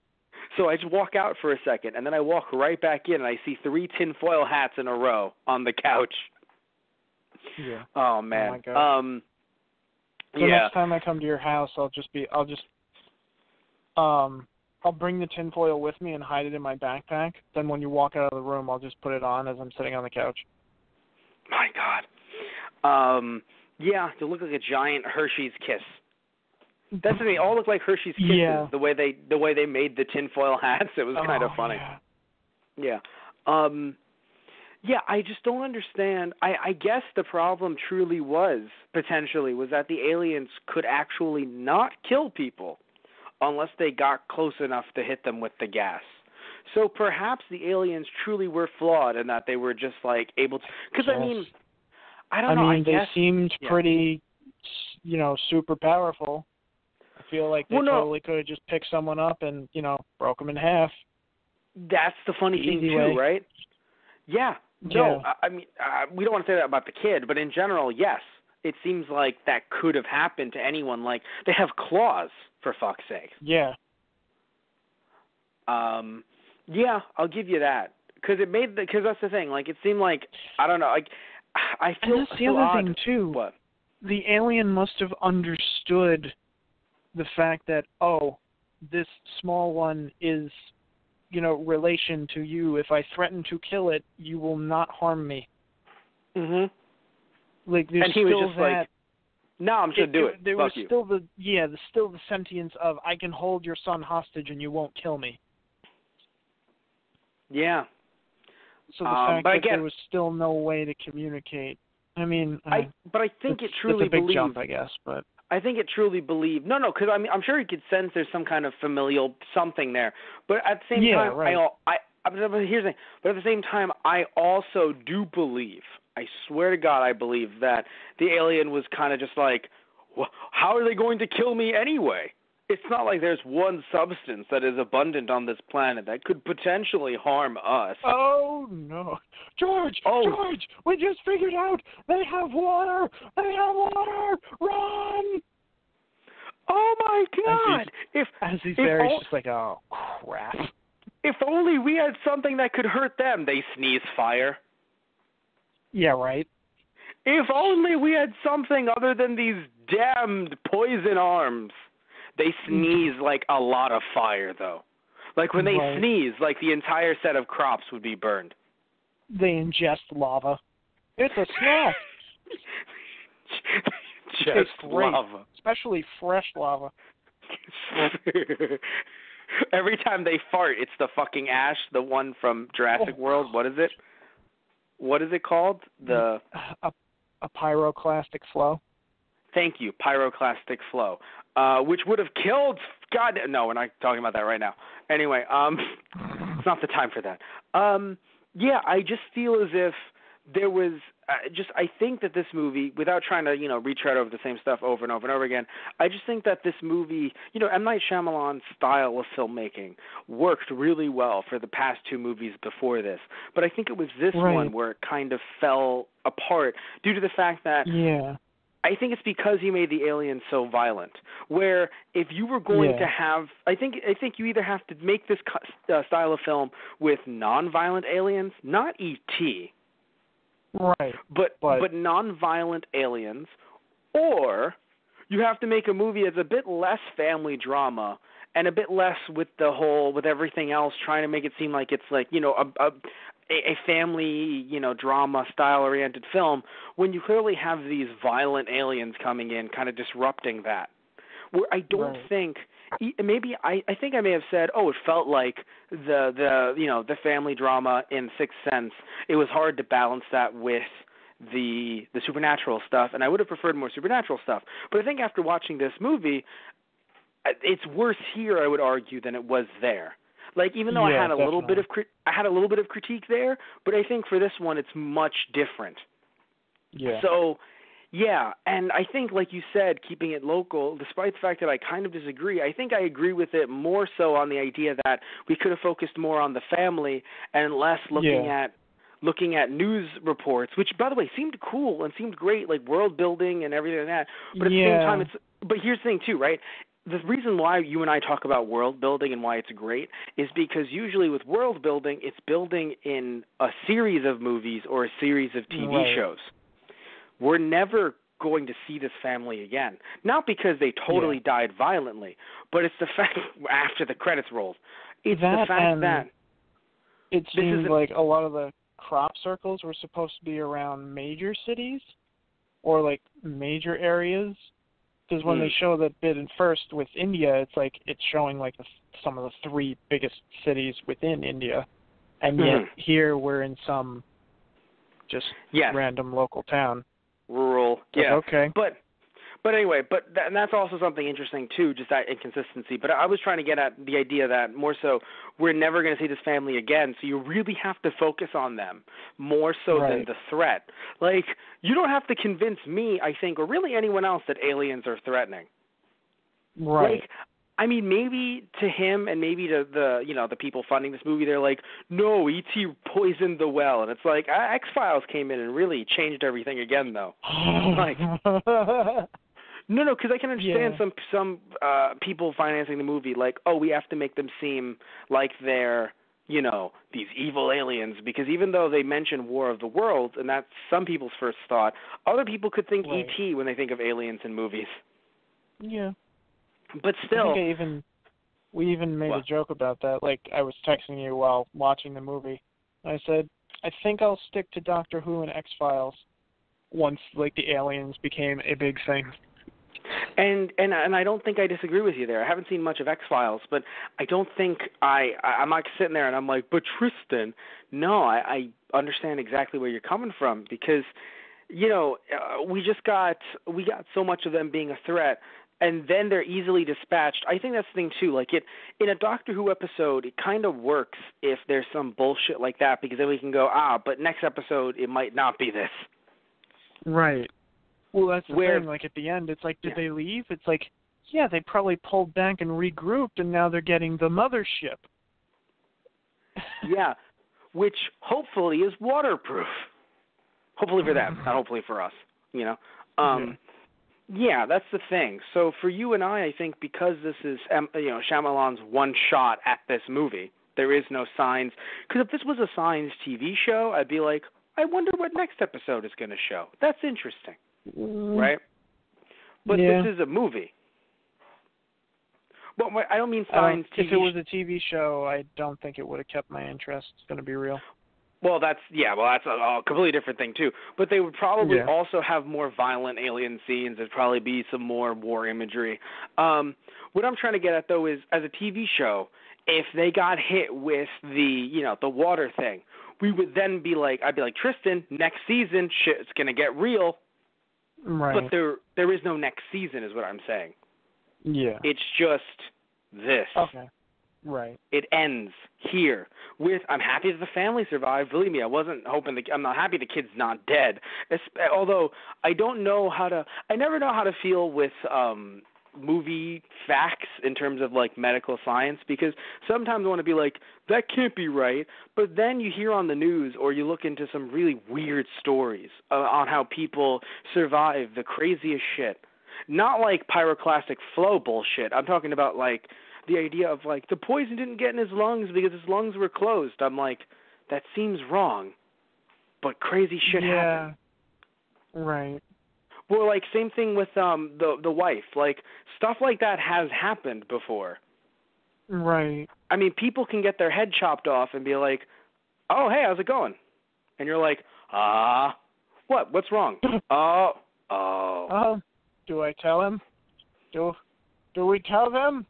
Speaker 2: So I just walk out for a second, and then I walk right back in, and I see 3 tinfoil hats in a row on the couch.
Speaker 3: Yeah.
Speaker 2: Oh, man.
Speaker 3: Oh, my God. So
Speaker 2: yeah.
Speaker 3: next time I come to your house, I'll bring the tinfoil with me and hide it in my backpack. Then when you walk out of the room, I'll just put it on as I'm sitting on the couch.
Speaker 2: My God. Yeah, they look like a giant Hershey's kiss. That's the thing. They all look like Hershey's kisses.
Speaker 3: Yeah.
Speaker 2: The way they made the tinfoil hats, it was kind of funny.
Speaker 3: Yeah.
Speaker 2: Yeah. Yeah, I just don't understand. I guess the problem truly was that the aliens could actually not kill people unless they got close enough to hit them with the gas. So perhaps the aliens truly were flawed in that they were just like able to. Because
Speaker 3: yes.
Speaker 2: I mean, I don't know.
Speaker 3: I mean, they seemed pretty, super powerful. I feel like they totally could have just picked someone up and broke them in half.
Speaker 2: That's the funny thing too, right? Yeah. No, I mean, we don't want to say that about the kid, but in general, yes. It seems like that could have happened to anyone. Like, they have claws, for fuck's sake.
Speaker 3: Yeah.
Speaker 2: Yeah, I'll give you that. Because that's the thing. Like, it seemed like, I don't know, like, I feel
Speaker 3: and that's the other thing, too.
Speaker 2: What?
Speaker 3: The alien must have understood the fact that, this small one is relation to you. If I threaten to kill it, you will not harm me.
Speaker 2: Mhm.
Speaker 3: Like there's
Speaker 2: and he
Speaker 3: still
Speaker 2: was just
Speaker 3: that.
Speaker 2: Like, no, I'm just gonna do it.
Speaker 3: There
Speaker 2: Fuck
Speaker 3: was
Speaker 2: you.
Speaker 3: still the sentience of I can hold your son hostage and you won't kill me.
Speaker 2: Yeah.
Speaker 3: So the fact that there was still no way to communicate. I mean,
Speaker 2: I think it truly
Speaker 3: it's a big jump, I guess, but.
Speaker 2: I think it truly believed. No, because I mean, I'm sure he could sense there's some kind of familial something there. But at the same time,
Speaker 3: right.
Speaker 2: here's the thing. But at the same time, I also do believe. I swear to God, I believe that the alien was kind of just like, well, how are they going to kill me anyway? It's not like there's one substance that is abundant on this planet that could potentially harm us.
Speaker 3: Oh, no. George, we just figured out they have water. Run!
Speaker 2: Oh, my God.
Speaker 3: As he's there, he's just like, oh, crap.
Speaker 2: If only we had something that could hurt them. They sneeze fire.
Speaker 3: Yeah, right.
Speaker 2: If only we had something other than these damned poison arms. They sneeze like a lot of fire, though. Like when they sneeze, like the entire set of crops would be burned.
Speaker 3: They ingest lava. It's a snack.
Speaker 2: Just lava.
Speaker 3: Especially fresh lava.
Speaker 2: Every time they fart, it's the fucking ash, the one from Jurassic World. What is it? What is it called? A
Speaker 3: pyroclastic flow.
Speaker 2: Thank you, pyroclastic flow, which would have killed. God, no, we're not talking about that right now. Anyway, it's not the time for that. Yeah, I just feel as if there was I think that this movie, without trying to retread over the same stuff over and over and over again, I just think that this movie, M. Night Shyamalan's style of filmmaking worked really well for the past 2 movies before this. But I think it was this one where it kind of fell apart due to the fact that.
Speaker 3: Yeah.
Speaker 2: I think it's because he made the aliens so violent. Where if you were going to have, I think you either have to make this style of film with non-violent aliens, not E.T.
Speaker 3: Right.
Speaker 2: But non-violent aliens, or you have to make a movie that's a bit less family drama and a bit less with with everything else, trying to make it seem like it's like, a family, drama style-oriented film, when you clearly have these violent aliens coming in, kind of disrupting that. Where I don't think, maybe I think I may have said, it felt like the family drama in Sixth Sense. It was hard to balance that with the supernatural stuff, and I would have preferred more supernatural stuff. But I think after watching this movie, it's worse here, I would argue, than it was there. Like, even though I had a little bit of critique there, but I think for this one it's much different.
Speaker 3: Yeah.
Speaker 2: So, yeah, and I think, like you said, keeping it local, despite the fact that I kind of disagree, I think I agree with it more so on the idea that we could have focused more on the family and less looking at news reports, which, by the way, seemed cool and seemed great, like world building and everything like that. But at the same time, but here's the thing too, right? The reason why you and I talk about world building and why it's great is because usually with world building, it's building in a series of movies or a series of TV shows. We're never going to see this family again. Not because they totally died violently, but it's the fact after the credits rolled. It's the fact that
Speaker 3: it seems like a lot of the crop circles were supposed to be around major cities or like major areas. Because when they show that bit in first with India, it's like it's showing like some of the 3 biggest cities within India, and yet here we're in some just random local town,
Speaker 2: rural.
Speaker 3: Okay,
Speaker 2: but anyway, and that's also something interesting too, just that inconsistency. But I was trying to get at the idea that more so we're never going to see this family again, so you really have to focus on them more so than the threat. Like, you don't have to convince me, I think, or really anyone else that aliens are threatening.
Speaker 3: Right.
Speaker 2: Like, I mean, maybe to him and maybe to the people funding this movie, they're like, no, E.T. poisoned the well. And it's like, X-Files came in and really changed everything again, though. Like... No, because I can understand some people financing the movie like, we have to make them seem like they're, these evil aliens, because even though they mention War of the Worlds, and that's some people's first thought, other people could think E.T. when they think of aliens in movies.
Speaker 3: Yeah.
Speaker 2: But still...
Speaker 3: I think we even made a joke about that. Like, I was texting you while watching the movie. I said, I think I'll stick to Doctor Who and X-Files once, like, the aliens became a big thing.
Speaker 2: And I don't think I disagree with you there. I haven't seen much of X-Files, but I don't think I'm not sitting there and I'm like, but Tristan, no, I understand exactly where you're coming from, because, we got so much of them being a threat, and then they're easily dispatched. I think that's the thing too. Like, in a Doctor Who episode, it kind of works if there's some bullshit like that, because then we can go, but next episode it might not be this.
Speaker 3: Right. Well, that's the thing. Like, at the end, it's like, did they leave? It's like, they probably pulled back and regrouped, and now they're getting the mothership.
Speaker 2: Yeah, which hopefully is waterproof. Hopefully for them, not hopefully for us. Yeah, that's the thing. So for you and I think because this is Shyamalan's one shot at this movie, there is no signs. Because if this was a Signs TV show, I'd be like, I wonder what next episode is going to show. That's interesting. Right? But this is a movie. Well, I don't mean Signs TV.
Speaker 3: If it was a TV show, I don't think it would have kept my interest. It's going to be real.
Speaker 2: Well, that's a completely different thing too. But they would probably also have more violent alien scenes. There'd probably be some more war imagery. What I'm trying to get at though is, as a TV show, if they got hit with the water thing, we would then be like, I'd be like, Tristan, next season shit's gonna get real.
Speaker 3: Right.
Speaker 2: But there is no next season, is what I'm saying.
Speaker 3: Yeah.
Speaker 2: It's just this.
Speaker 3: Okay. Right.
Speaker 2: It ends here with, I'm happy that the family survived. Believe me, I'm not happy the kid's not dead. Although I never know how to feel with movie facts in terms of like medical science, because sometimes I want to be like, that can't be right, but then you hear on the news or you look into some really weird stories on how people survive the craziest shit. Not like pyroclastic flow bullshit. I'm talking about like the idea of like the poison didn't get in his lungs because his lungs were closed. I'm like, that seems wrong, but crazy shit happened.
Speaker 3: Right.
Speaker 2: Well, like, same thing with the wife. Like, stuff like that has happened before.
Speaker 3: Right.
Speaker 2: I mean, people can get their head chopped off and be like, "Oh, hey, how's it going?" And you're like, what? What's wrong?"
Speaker 3: Do I tell him? Do we tell them?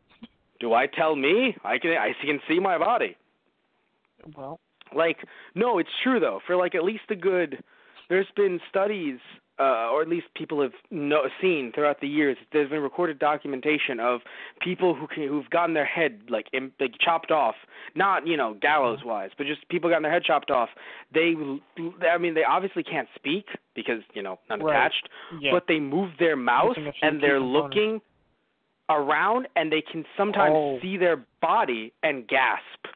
Speaker 2: Do I tell me? I can see my body.
Speaker 3: Well,
Speaker 2: like, no, it's true though. For like at least there's been studies, or at least people have seen throughout the years. There's been recorded documentation of people who've gotten their head like chopped off, not gallows wise, but just people gotten their head chopped off. They obviously can't speak because not attached, but they move their mouth and they're looking around and they can sometimes see their body and gasp.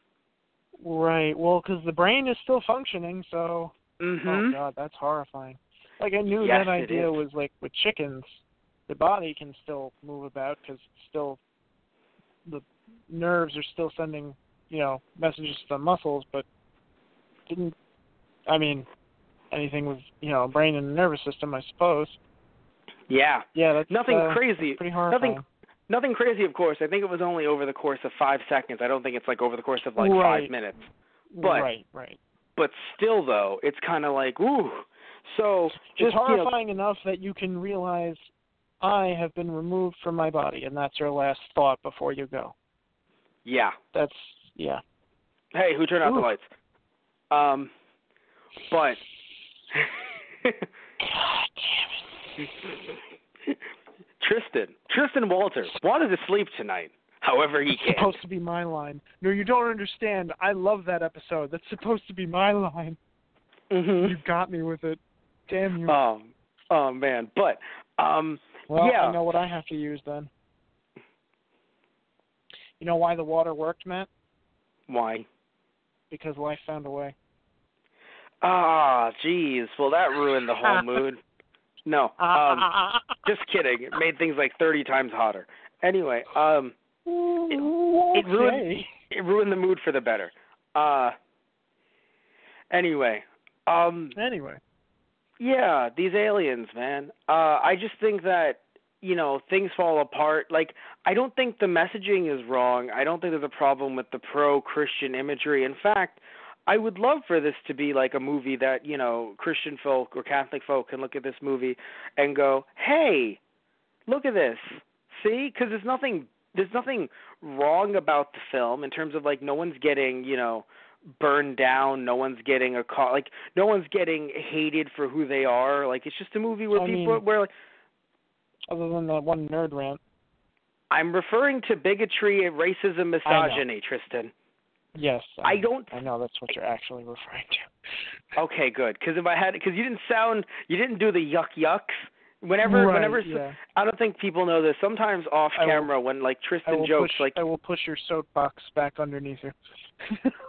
Speaker 3: Right. Well, because the brain is still functioning, so. Oh God, that's horrifying. Like I knew that idea was like with chickens, the body can still move about because still the nerves are still sending messages to the muscles, but anything with a brain and a nervous system, I suppose.
Speaker 2: Yeah.
Speaker 3: Yeah, that's
Speaker 2: nothing crazy.
Speaker 3: That's pretty horrifying.
Speaker 2: Nothing crazy, of course. I think it was only over the course of 5 seconds. I don't think it's like over the course of like 5 minutes. But,
Speaker 3: right.
Speaker 2: But still, though, it's kind of like, ooh. So
Speaker 3: it's horrifying enough that you can realize I have been removed from my body, and that's your last thought before you go.
Speaker 2: Yeah.
Speaker 3: Yeah.
Speaker 2: Hey, who turned out the lights? But.
Speaker 3: God damn it.
Speaker 2: Tristan Walter wanted to sleep tonight. However he can.
Speaker 3: It's supposed to be my line. No, you don't understand. I love that episode. That's supposed to be my line.
Speaker 2: Mm-hmm.
Speaker 3: You got me with it. Damn you.
Speaker 2: Oh man. But
Speaker 3: well,
Speaker 2: yeah.
Speaker 3: I know what I have to use then. You know why the water worked, Matt?
Speaker 2: Why?
Speaker 3: Because life found a way.
Speaker 2: Jeez. Well, that ruined the whole mood. No. Just kidding. It made things like 30 times hotter. Anyway, it ruined the mood for the better. Anyway. Yeah, these aliens, man. I just think that, things fall apart. Like, I don't think the messaging is wrong. I don't think there's a problem with the pro-Christian imagery. In fact, I would love for this to be like a movie that, Christian folk or Catholic folk can look at this movie and go, hey, look at this. See? Because there's nothing wrong about the film in terms of, like, no one's getting, burned down. No one's getting no one's getting hated for who they are. Like, it's just a movie where
Speaker 3: other than that one nerd rant.
Speaker 2: I'm referring to bigotry, racism, misogyny, Tristan.
Speaker 3: Yes,
Speaker 2: I
Speaker 3: know that's what you're actually referring to.
Speaker 2: Okay, good. Because you didn't do the yucks. Whenever, I don't think people know this. Sometimes off camera, when like Tristan jokes,
Speaker 3: I will push your soapbox back underneath you.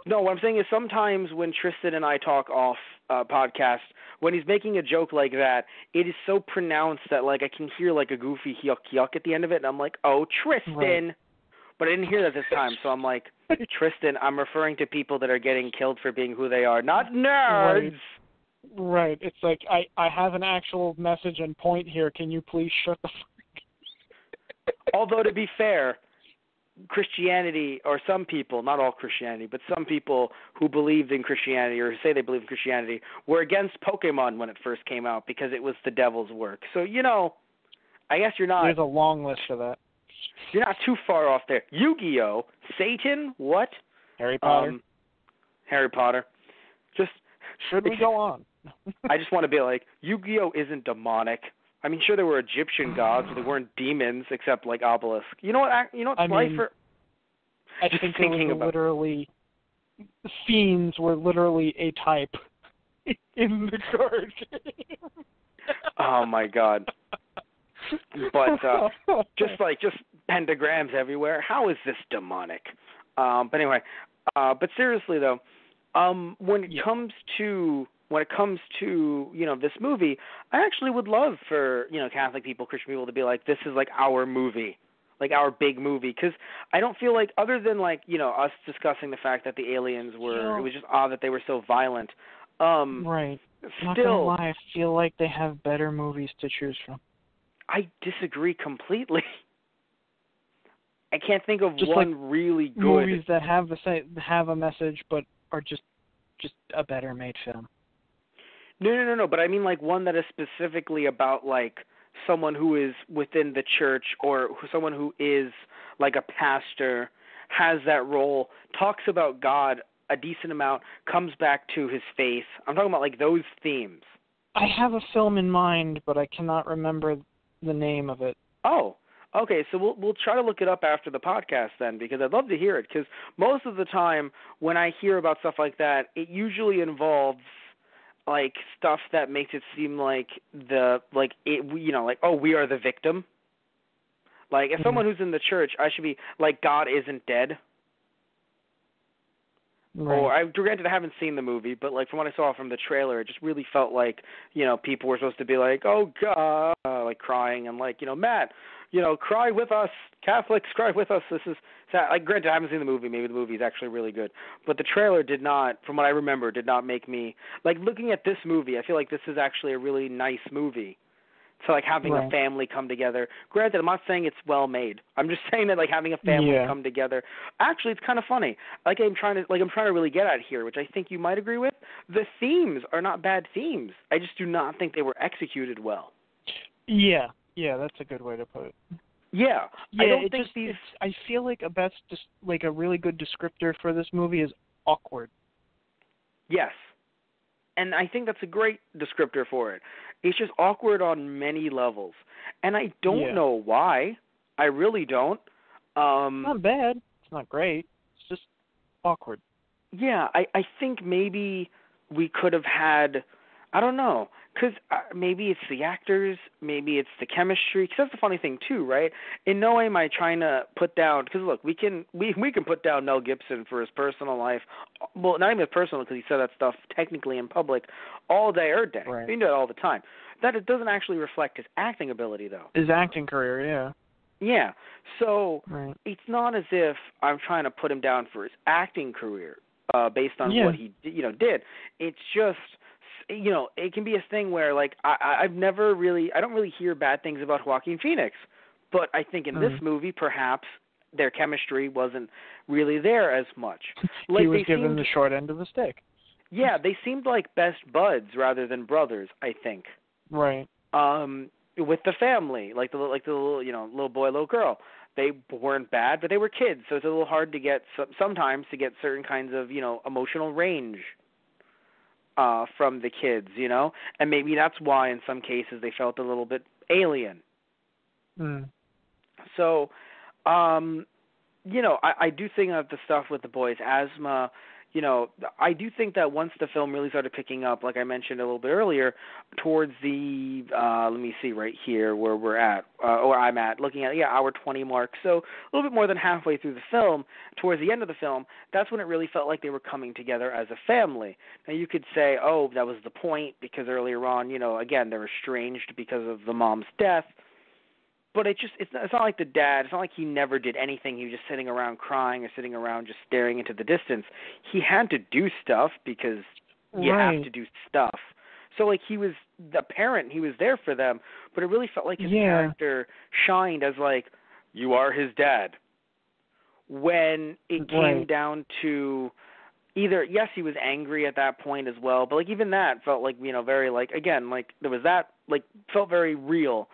Speaker 2: No, what I'm saying is sometimes when Tristan and I talk off podcast, when he's making a joke like that, it is so pronounced that like I can hear like a goofy yuck at the end of it, and I'm like, oh, Tristan. Right. But I didn't hear that this time, so I'm like, Tristan, I'm referring to people that are getting killed for being who they are, not nerds.
Speaker 3: Right. It's like, I have an actual message and point here. Can you please shut the fuck?
Speaker 2: Although, to be fair, Christianity, or some people, not all Christianity, but some people who believed in Christianity or say they believe in Christianity were against Pokemon when it first came out because it was the devil's work. So, I guess you're not...
Speaker 3: There's a long list of that.
Speaker 2: You're not too far off there. Yu-Gi-Oh! Satan? What?
Speaker 3: Harry Potter.
Speaker 2: Harry Potter.
Speaker 3: Should we go on?
Speaker 2: I just want to be like, Yu-Gi-Oh! Isn't demonic. I mean, sure, there were Egyptian gods, but they weren't demons except like Obelisk. You know what? I
Speaker 3: think there was literally fiends were literally a type in the card game.
Speaker 2: Oh my God! But just pentagrams everywhere. How is this demonic? But anyway, but seriously though, when it comes to this movie, I actually would love for Catholic people, Christian people to be like, this is like our movie, like our big movie, because I don't feel like, other than like us discussing the fact that the aliens were, it was just odd that they were so violent.
Speaker 3: Right. Not gonna lie, I feel like they have better movies to choose from.
Speaker 2: I disagree completely. I can't think of
Speaker 3: just
Speaker 2: one
Speaker 3: like
Speaker 2: really good
Speaker 3: movies that have a message but are just a better made film.
Speaker 2: No. But I mean, like, one that is specifically about, like, someone who is within the church or someone who is, like, a pastor, has that role, talks about God a decent amount, comes back to his faith. I'm talking about, like, those themes.
Speaker 3: I have a film in mind, but I cannot remember the name of it.
Speaker 2: Oh, okay. So we'll try to look it up after the podcast then, because I'd love to hear it. Because most of the time when I hear about stuff like that, it usually involves like stuff that makes it seem like oh, we are the victim. Like, if someone who's in the church, I should be like, God isn't dead.
Speaker 3: Right.
Speaker 2: Or, granted, I haven't seen the movie, but like from what I saw from the trailer, it just really felt like, people were supposed to be like, oh God, like crying and like, Matt, cry with us, Catholics, cry with us. This is sad. Like, granted, I haven't seen the movie. Maybe the movie is actually really good, but the trailer did not, from what I remember, did not make me like looking at this movie. I feel like this is actually a really nice movie. So, like, having a family come together. Granted, I'm not saying it's well made. I'm just saying that, like, having a family come together. Actually, it's kind of funny. I'm trying to really get at here, which I think you might agree with. The themes are not bad themes. I just do not think they were executed well.
Speaker 3: Yeah, that's a good way to put it.
Speaker 2: Yeah, I don't think these.
Speaker 3: I feel like a really good descriptor for this movie is awkward.
Speaker 2: Yes. And I think that's a great descriptor for it. It's just awkward on many levels. And I don't know why. I really don't.
Speaker 3: Not bad. It's not great. It's just awkward.
Speaker 2: Yeah, I think maybe we could have had, I don't know, because maybe it's the actors, maybe it's the chemistry, because that's the funny thing too, right? In no way am I trying to put down, because look, we can put down Mel Gibson for his personal life, well, not even personal, because he said that stuff technically in public all day or day.
Speaker 3: Right.
Speaker 2: He do it all the time. That it doesn't actually reflect his acting ability, though.
Speaker 3: His acting career, yeah.
Speaker 2: Yeah, so it's not as if I'm trying to put him down for his acting career based on what he did. It's just, it can be a thing where, like, I don't really hear bad things about Joaquin Phoenix, but I think in this movie, perhaps their chemistry wasn't really there as much. Like,
Speaker 3: he was given the short end of the stick.
Speaker 2: Yeah, they seemed like best buds rather than brothers, I think.
Speaker 3: Right.
Speaker 2: With the family, like the little, little boy, little girl. They weren't bad, but they were kids, so it's a little hard to get sometimes to get certain kinds of, emotional range from the kids, and maybe that's why in some cases they felt a little bit alien. So, I do think that the stuff with the boy's asthma, I do think that once the film really started picking up, like I mentioned a little bit earlier, towards the, let me see right here where we're at, or I'm at, looking at, hour 20 mark, so a little bit more than halfway through the film, towards the end of the film, that's when it really felt like they were coming together as a family. Now, you could say, oh, that was the point, because earlier on, again, they're estranged because of the mom's death. But it's not like the dad, it's not like he never did anything. He was just sitting around crying or sitting around just staring into the distance. He had to do stuff because you have to do stuff. So, like, he was the parent, he was there for them, but it really felt like his character shined as, like, you are his dad. When it came down to either, yes, he was angry at that point as well, but, like, even that felt like, very, like, again, like, there was that, like, felt very real.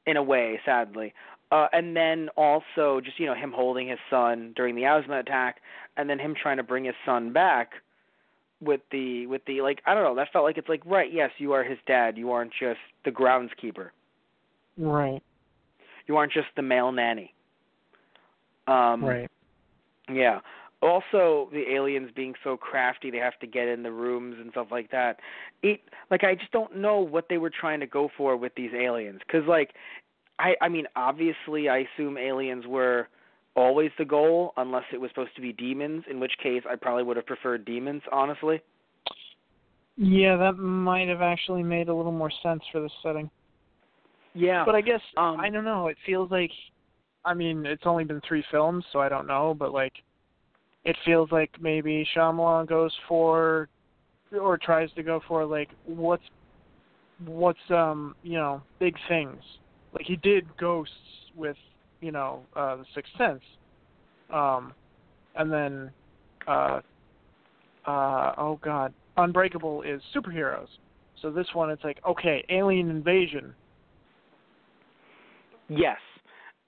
Speaker 2: In a way, sadly. And then also just, him holding his son during the asthma attack, and then him trying to bring his son back with the like, I don't know, that felt like it's like, right, yes, you are his dad. You aren't just the groundskeeper.
Speaker 3: Right.
Speaker 2: You aren't just the male nanny.
Speaker 3: Right.
Speaker 2: Yeah. Also, the aliens being so crafty, they have to get in the rooms and stuff like that. I just don't know what they were trying to go for with these aliens. Because, I mean, obviously, I assume aliens were always the goal, unless it was supposed to be demons, in which case I probably would have preferred demons, honestly.
Speaker 3: Yeah, that might have actually made a little more sense for this setting.
Speaker 2: Yeah.
Speaker 3: But I guess, I don't know, it feels like, I mean, it's only been 3 films, so I don't know, but, it feels like maybe Shyamalan goes for, or tries to go for, what's big things. Like, he did Ghosts with, The Sixth Sense, And then, oh God, Unbreakable is superheroes. So this one, it's like, okay, alien invasion.
Speaker 2: Yes,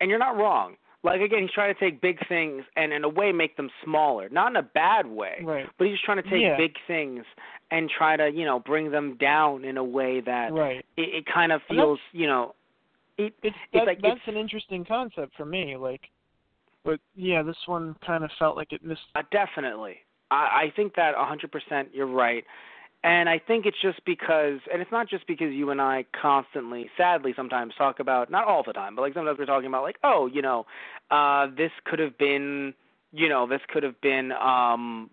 Speaker 2: and you're not wrong. Like, again, he's trying to take big things and, in a way, make them smaller. Not in a bad way,
Speaker 3: right.
Speaker 2: But he's trying to take big things and try to, bring them down in a way that it kind of feels,
Speaker 3: that's an interesting concept for me. Like, but yeah, this one kind of felt like it missed.
Speaker 2: Definitely, I think that 100% you're right. And I think it's just because, and it's not just because you and I constantly, sadly, sometimes talk about, not all the time, but like sometimes we're talking about like, this could have been,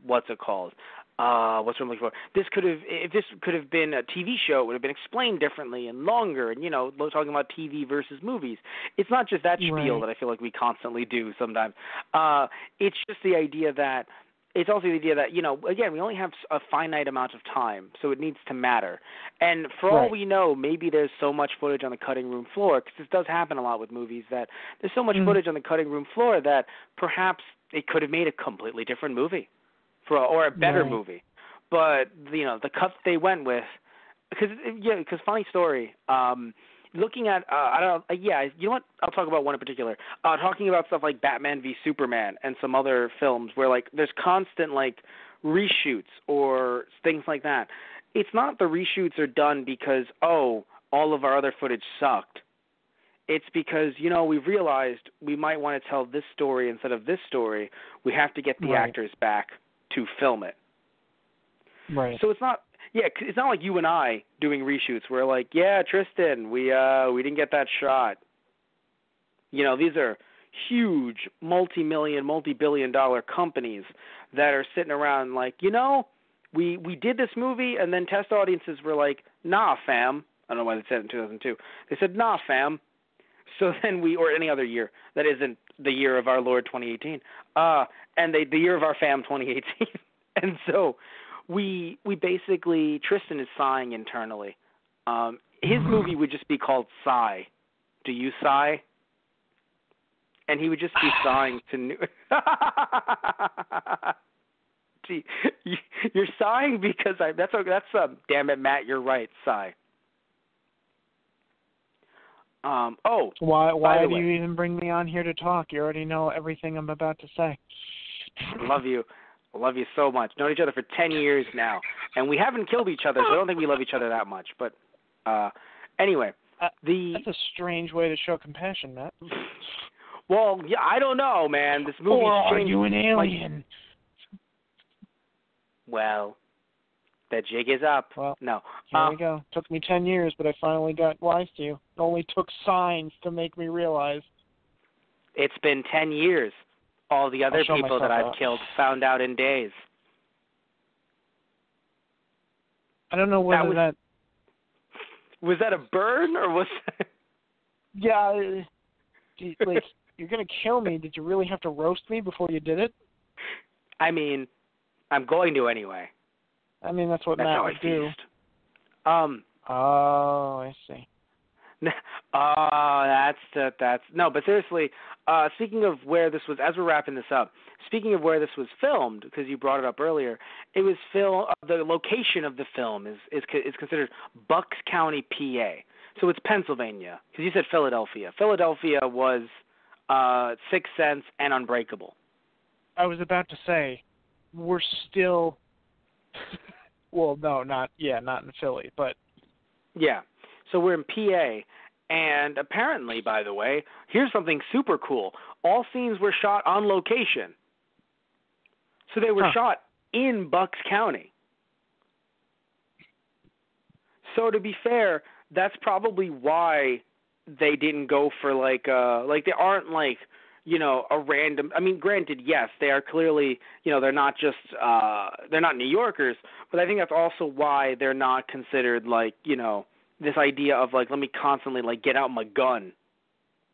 Speaker 2: what's it called? What's what I'm looking for? If this could have been a TV show, it would have been explained differently and longer, and, talking about TV versus movies. It's not just that spiel that I feel like we constantly do sometimes. It's just the idea that, it's also the idea that, again, we only have a finite amount of time, so it needs to matter. And for all we know, maybe there's so much footage on the cutting room floor, because this does happen a lot with movies, that there's so much footage on the cutting room floor that perhaps it could have made a completely different movie, or a better movie. But, the cut they went with, because funny story, looking at, you know what? I'll talk about one in particular. Talking about stuff like Batman v Superman and some other films where, like, there's constant, like, reshoots or things like that. It's not the reshoots are done because, all of our other footage sucked. It's because, we've realized we might want to tell this story instead of this story. We have to get the actors back to film it.
Speaker 3: Right.
Speaker 2: So it's not... Yeah, it's not like you and I doing reshoots. We're like, yeah, Tristan, we didn't get that shot. These are huge, multi-million, multi-billion-dollar companies that are sitting around like, we did this movie, and then test audiences were like, nah, fam. I don't know why they said it in 2002. They said, nah, fam. So then or any other year that isn't the year of our Lord 2018, and the year of our fam 2018, and so. We basically, Tristan is sighing internally. His movie would just be called Sigh. Do you sigh? And he would just be sighing to Gee, you're sighing because that's damn it, Matt, you're right, sigh.
Speaker 3: Why do you even bring me on here to talk? You already know everything I'm about to say.
Speaker 2: Love you. I love you so much. Known each other for 10 years now, and we haven't killed each other, so I don't think we love each other that much. But anyway,
Speaker 3: that's a strange way to show compassion, Matt.
Speaker 2: Well, yeah, I don't know, man. This movie's
Speaker 3: or are
Speaker 2: changed.
Speaker 3: You an alien?
Speaker 2: Well, the jig is up.
Speaker 3: Well,
Speaker 2: no.
Speaker 3: Here we go. Took me 10 years, but I finally got wise to you. It only took signs to make me realize.
Speaker 2: It's been 10 years. All the other people that I've killed found out in days.
Speaker 3: I don't know whether that...
Speaker 2: Was that a burn, or was that...
Speaker 3: Yeah, like, you're going to kill me. Did you really have to roast me before you did it?
Speaker 2: I mean, I'm going to anyway.
Speaker 3: I mean, that's what Matt would do. Oh, I see.
Speaker 2: That's no, but seriously, speaking of where this was, as we're wrapping this up, speaking of where this was filmed, because you brought it up earlier, it was the location of the film is considered Bucks County, PA. So it's Pennsylvania, because you said Philadelphia. Philadelphia was Sixth Sense and Unbreakable.
Speaker 3: I was about to say, we're still, well, no, not in Philly, but.
Speaker 2: Yeah. So we're in PA, and apparently, by the way, here's something super cool. All scenes were shot on location. So they were shot in Bucks County. So to be fair, that's probably why they didn't go for they aren't a random. I mean, granted, yes, they are clearly, they're not just they're not New Yorkers, but I think that's also why they're not considered this idea of let me constantly get out my gun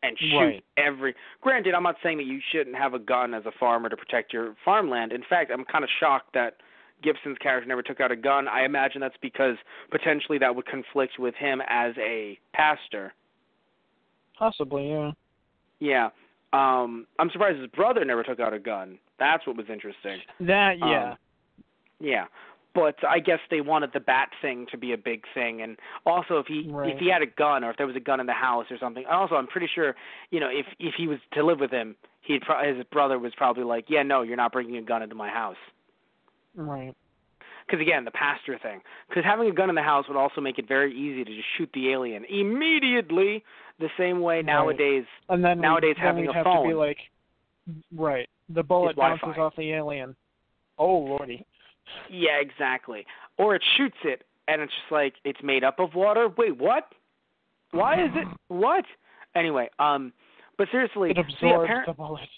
Speaker 2: and shoot every. Granted, I'm not saying that you shouldn't have a gun as a farmer to protect your farmland. In fact, I'm kind of shocked that Gibson's character never took out a gun. I imagine that's because potentially that would conflict with him as a pastor.
Speaker 3: Possibly, yeah.
Speaker 2: Yeah. I'm surprised his brother never took out a gun. That's what was interesting. Yeah. But I guess they wanted the bat thing to be a big thing, and also if he had a gun, or if there was a gun in the house or something. Also, I'm pretty sure, if he was to live with him, his brother was probably like, yeah, no, you're not bringing a gun into my house.
Speaker 3: Right.
Speaker 2: Because again, the pastor thing. Because having a gun in the house would also make it very easy to just shoot the alien immediately. The same way nowadays.
Speaker 3: And then
Speaker 2: having
Speaker 3: a
Speaker 2: phone.
Speaker 3: To be like, right. The bullet bounces off the alien. Oh lordy.
Speaker 2: Yeah, exactly. Or it shoots it, and it's just like, it's made up of water? Wait, what? Why is it? What? Anyway, but seriously.
Speaker 3: It absorbs the bullet.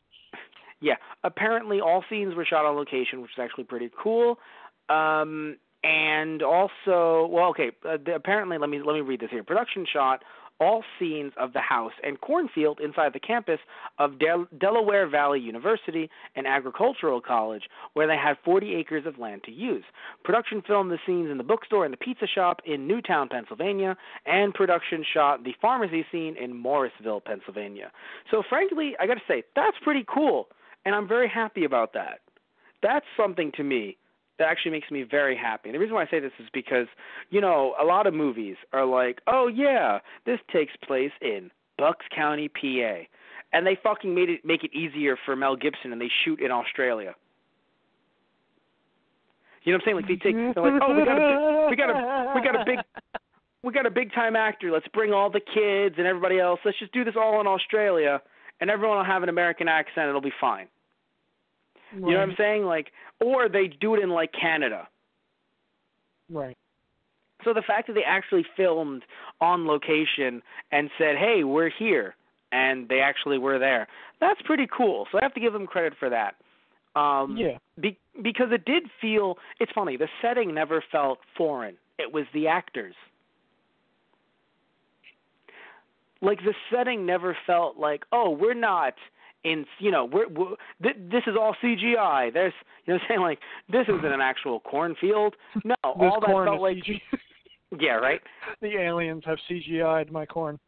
Speaker 2: Yeah, apparently all scenes were shot on location, which is actually pretty cool. And also, apparently, let me read this here. Production shot all scenes of the house and cornfield inside the campus of Delaware Valley University, an agricultural college, where they had 40 acres of land to use. Production filmed the scenes in the bookstore and the pizza shop in Newtown, Pennsylvania, and production shot the pharmacy scene in Morrisville, Pennsylvania. So frankly, I got to say, that's pretty cool, and I'm very happy about that. That's something to me that actually makes me very happy. And the reason why I say this is because, a lot of movies are like, oh, yeah, this takes place in Bucks County, PA. And they fucking make it easier for Mel Gibson, and they shoot in Australia. You know what I'm saying? Like, they're like, oh, we got a big time actor. Let's bring all the kids and everybody else. Let's just do this all in Australia, and everyone will have an American accent. It'll be fine. Right. You know what I'm saying? Like, or they do it in like Canada.
Speaker 3: Right.
Speaker 2: So the fact that they actually filmed on location and said, "Hey, we're here," and they actually were there, that's pretty cool. So I have to give them credit for that. Because it did feel. It's funny. The setting never felt foreign. It was the actors. Like the setting never felt like, oh, we're not. This is all CGI. There's, what I'm saying, like, this isn't an actual cornfield. No, all that felt like, yeah, right.
Speaker 3: The aliens have CGI'd my corn.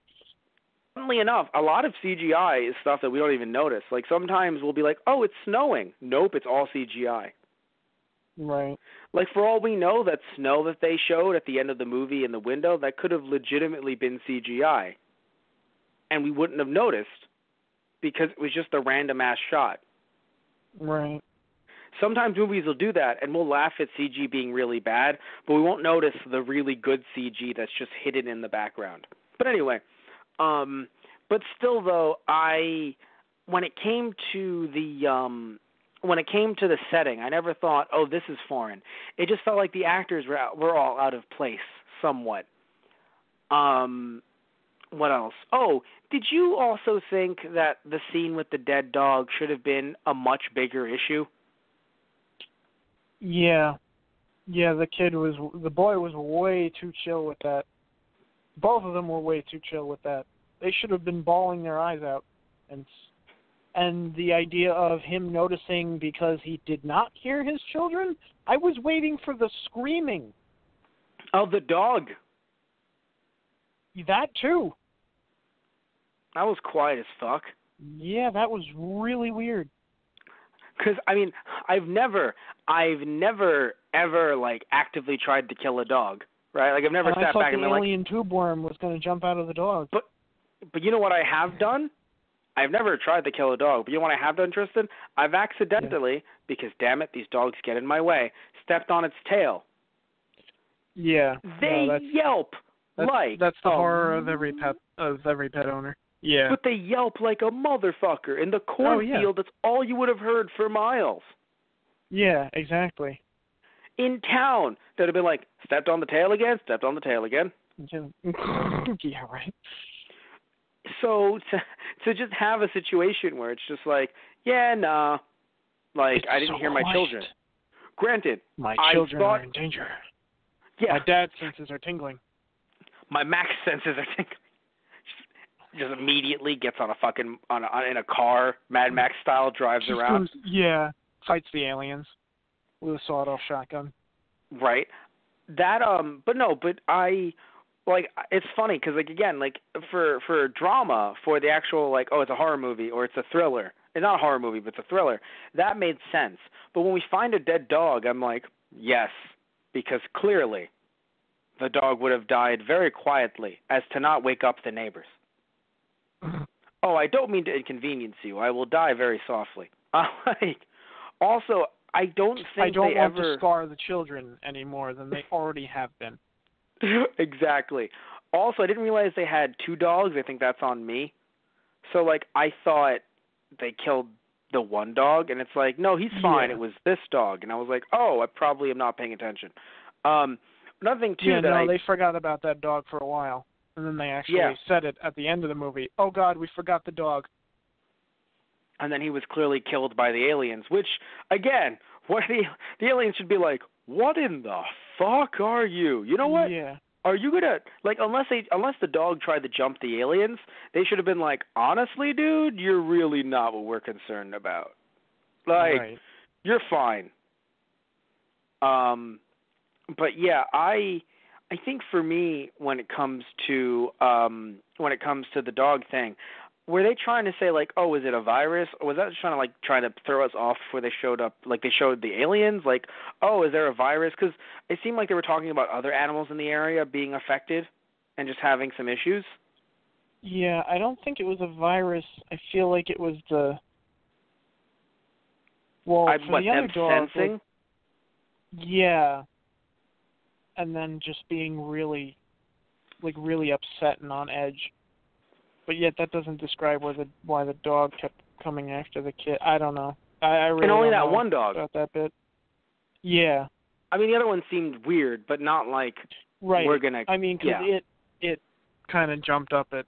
Speaker 2: Funnily enough, a lot of CGI is stuff that we don't even notice. Like sometimes we'll be like, oh, it's snowing. Nope, it's all CGI.
Speaker 3: Right.
Speaker 2: Like for all we know, that snow that they showed at the end of the movie in the window, that could have legitimately been CGI, and we wouldn't have noticed. Because it was just a random-ass shot.
Speaker 3: Right.
Speaker 2: Sometimes movies will do that, and we'll laugh at CG being really bad, but we won't notice the really good CG that's just hidden in the background. But anyway, but still, though, when it came to the setting, I never thought, oh, this is foreign. It just felt like the actors were all out of place somewhat. What else? Oh, did you also think that the scene with the dead dog should have been a much bigger issue?
Speaker 3: Yeah. Yeah, the boy was way too chill with that. Both of them were way too chill with that. They should have been bawling their eyes out. And the idea of him noticing because he did not hear his children, I was waiting for the screaming.
Speaker 2: Of the dog.
Speaker 3: That too.
Speaker 2: That was quiet as fuck.
Speaker 3: Yeah, that was really weird.
Speaker 2: Because, I mean, I've never ever, like, actively tried to kill a dog, right? Like, I've never sat back and been like...
Speaker 3: I thought the alien tube worm was going to jump out of the dog.
Speaker 2: But you know what I have done? I've never tried to kill a dog, but you know what I have done, Tristan? I've accidentally, because, damn it, these dogs get in my way, stepped on its tail.
Speaker 3: Yeah.
Speaker 2: They yelp like...
Speaker 3: That's the horror of every pet owner. Yeah.
Speaker 2: But they yelp like a motherfucker. In the cornfield, That's all you would have heard for miles.
Speaker 3: Yeah, exactly.
Speaker 2: In town, they'd have been like, stepped on the tail again, stepped on the tail again.
Speaker 3: Yeah, right.
Speaker 2: So to just have a situation where it's just like, yeah, nah, like
Speaker 3: it's
Speaker 2: I didn't hear my children. Granted,
Speaker 3: my children are in danger.
Speaker 2: Yeah.
Speaker 3: My dad's senses are tingling.
Speaker 2: My max senses are tingling. Just immediately gets on a fucking in a car, Mad Max style, drives around.
Speaker 3: Fights the aliens with a sawed-off shotgun.
Speaker 2: Right. That but I like, it's funny because, like, again, like, for drama, for the actual, like, oh, it's a horror movie or it's a thriller. It's not a horror movie, but it's a thriller. That made sense. But when we find a dead dog, I'm like, yes, because clearly the dog would have died very quietly as to not wake up the neighbors. Oh, I don't mean to inconvenience you. I will die very softly. Like, also, I don't think
Speaker 3: they want to scar the children any more than they already have been.
Speaker 2: Exactly. Also, I didn't realize they had two dogs. I think that's on me. So, like, I thought they killed the one dog, and it's like, no, he's fine.
Speaker 3: Yeah.
Speaker 2: It was this dog. And I was like, oh, I probably am not paying attention. Another thing, too,
Speaker 3: they forgot about that dog for a while. And then they actually said it at the end of the movie. Oh, God, we forgot the dog.
Speaker 2: And then he was clearly killed by the aliens, which, again, what the aliens should be like, what in the fuck are you? You know what?
Speaker 3: Yeah.
Speaker 2: Are you gonna, like, unless the dog tried to jump the aliens, they should have been like, honestly, dude, you're really not what we're concerned about. Like, You're fine. But yeah, I think for me, when it comes to the dog thing, were they trying to say, like, oh, is it a virus? Or was that just trying to throw us off before they showed up, like they showed the aliens? Like, oh, is there a virus? Because it seemed like they were talking about other animals in the area being affected and just having some issues.
Speaker 3: Yeah, I don't think it was a virus. I feel like it was the... Well, for the other dog...
Speaker 2: Sensing?
Speaker 3: Yeah. And then just being really upset and on edge. But yet that doesn't describe why the dog kept coming after the kid. I don't know. I really
Speaker 2: and only
Speaker 3: don't
Speaker 2: that
Speaker 3: know
Speaker 2: one dog
Speaker 3: about that bit. Yeah.
Speaker 2: I mean, the other one seemed weird, but not like we're gonna.
Speaker 3: I mean, because it kind of jumped up at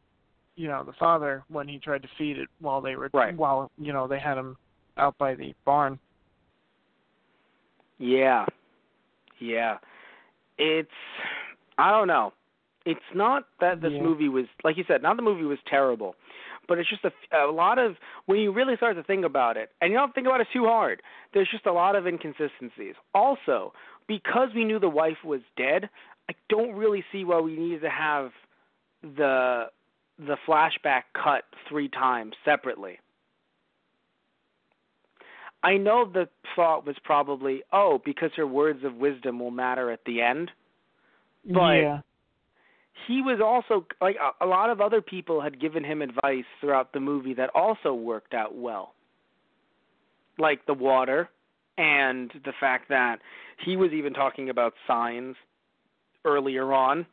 Speaker 3: the father when he tried to feed it while they were while they had him out by the barn.
Speaker 2: Yeah. It's I don't know. It's not that this movie was, like you said, not the movie was terrible, but it's just a lot of, when you really start to think about it, and you don't think about it too hard, there's just a lot of inconsistencies. Also, because we knew the wife was dead, I don't really see why we needed to have the flashback cut 3 times separately. I know the thought was probably, because her words of wisdom will matter at the end, but he was also, like, a lot of other people had given him advice throughout the movie that also worked out well. Like the water and the fact that he was even talking about signs earlier on.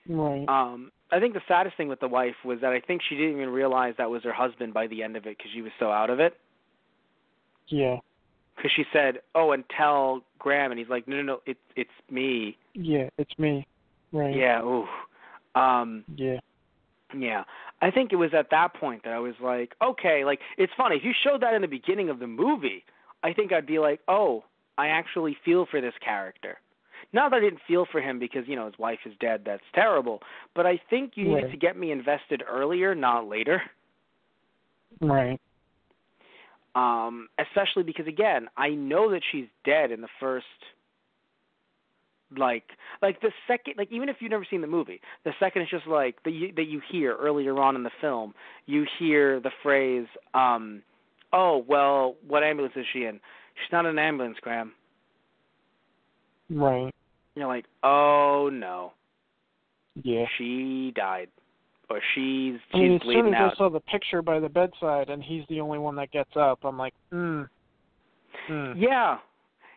Speaker 3: Right.
Speaker 2: I think the saddest thing with the wife was that I think she didn't even realize that was her husband by the end of it because she was so out of it.
Speaker 3: Yeah.
Speaker 2: Because she said, and tell Graham, and he's like, no, it's me.
Speaker 3: Yeah, it's me. Right.
Speaker 2: Yeah, ooh. Yeah. I think it was at that point that I was like, okay, like, it's funny. If you showed that in the beginning of the movie, I think I'd be like, oh, I actually feel for this character. Not that I didn't feel for him because, his wife is dead. That's terrible. But I think you needed to get me invested earlier, not later.
Speaker 3: Right.
Speaker 2: Especially because, again, I know that she's dead in the first... Like the second, like, even if you've never seen the movie, the second it's just like that you hear earlier on in the film, you hear the phrase, oh, well, what ambulance is she in? She's not in an ambulance, Graham.
Speaker 3: Right.
Speaker 2: You're like, oh, no.
Speaker 3: Yeah.
Speaker 2: She died. Or she's
Speaker 3: bleeding out. As soon as I saw the picture by the bedside and he's the only one that gets up, I'm like,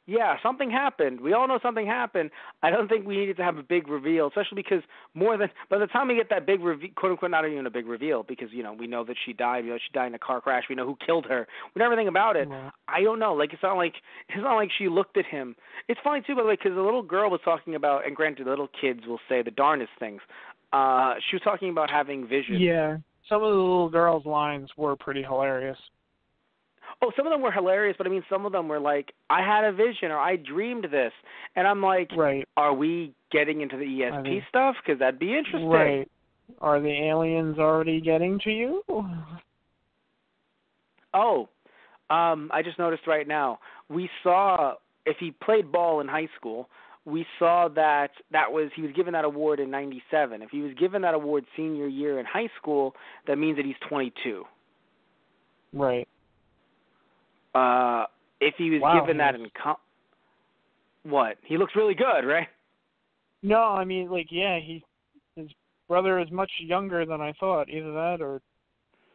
Speaker 3: Yeah, something happened. We all know something happened. I don't think we needed to have a big reveal, especially because by the time we get that big reveal, quote unquote, not even a big reveal, because we know that she died. She died in a car crash. We know who killed her. We know everything about it. Yeah.
Speaker 2: I don't know. Like, it's not like she looked at him. It's funny too, by the way, because the little girl was talking about, and granted, little kids will say the darndest things. She was talking about having visions.
Speaker 3: Yeah, some of the little girl's lines were pretty hilarious.
Speaker 2: Oh, some of them were hilarious, but I mean, some of them were like, I had a vision or I dreamed this. And I'm like, Are we getting into the ESP stuff? Because that'd be interesting.
Speaker 3: Right. Are the aliens already getting to you?
Speaker 2: Oh, I just noticed right now. We saw, if he played ball in high school, we saw that he was given that award in 97. If he was given that award senior year in high school, that means that he's 22.
Speaker 3: Right.
Speaker 2: If he was given that in what? He looks really good, right?
Speaker 3: No, I mean, like, yeah, his brother is much younger than I thought. Either that or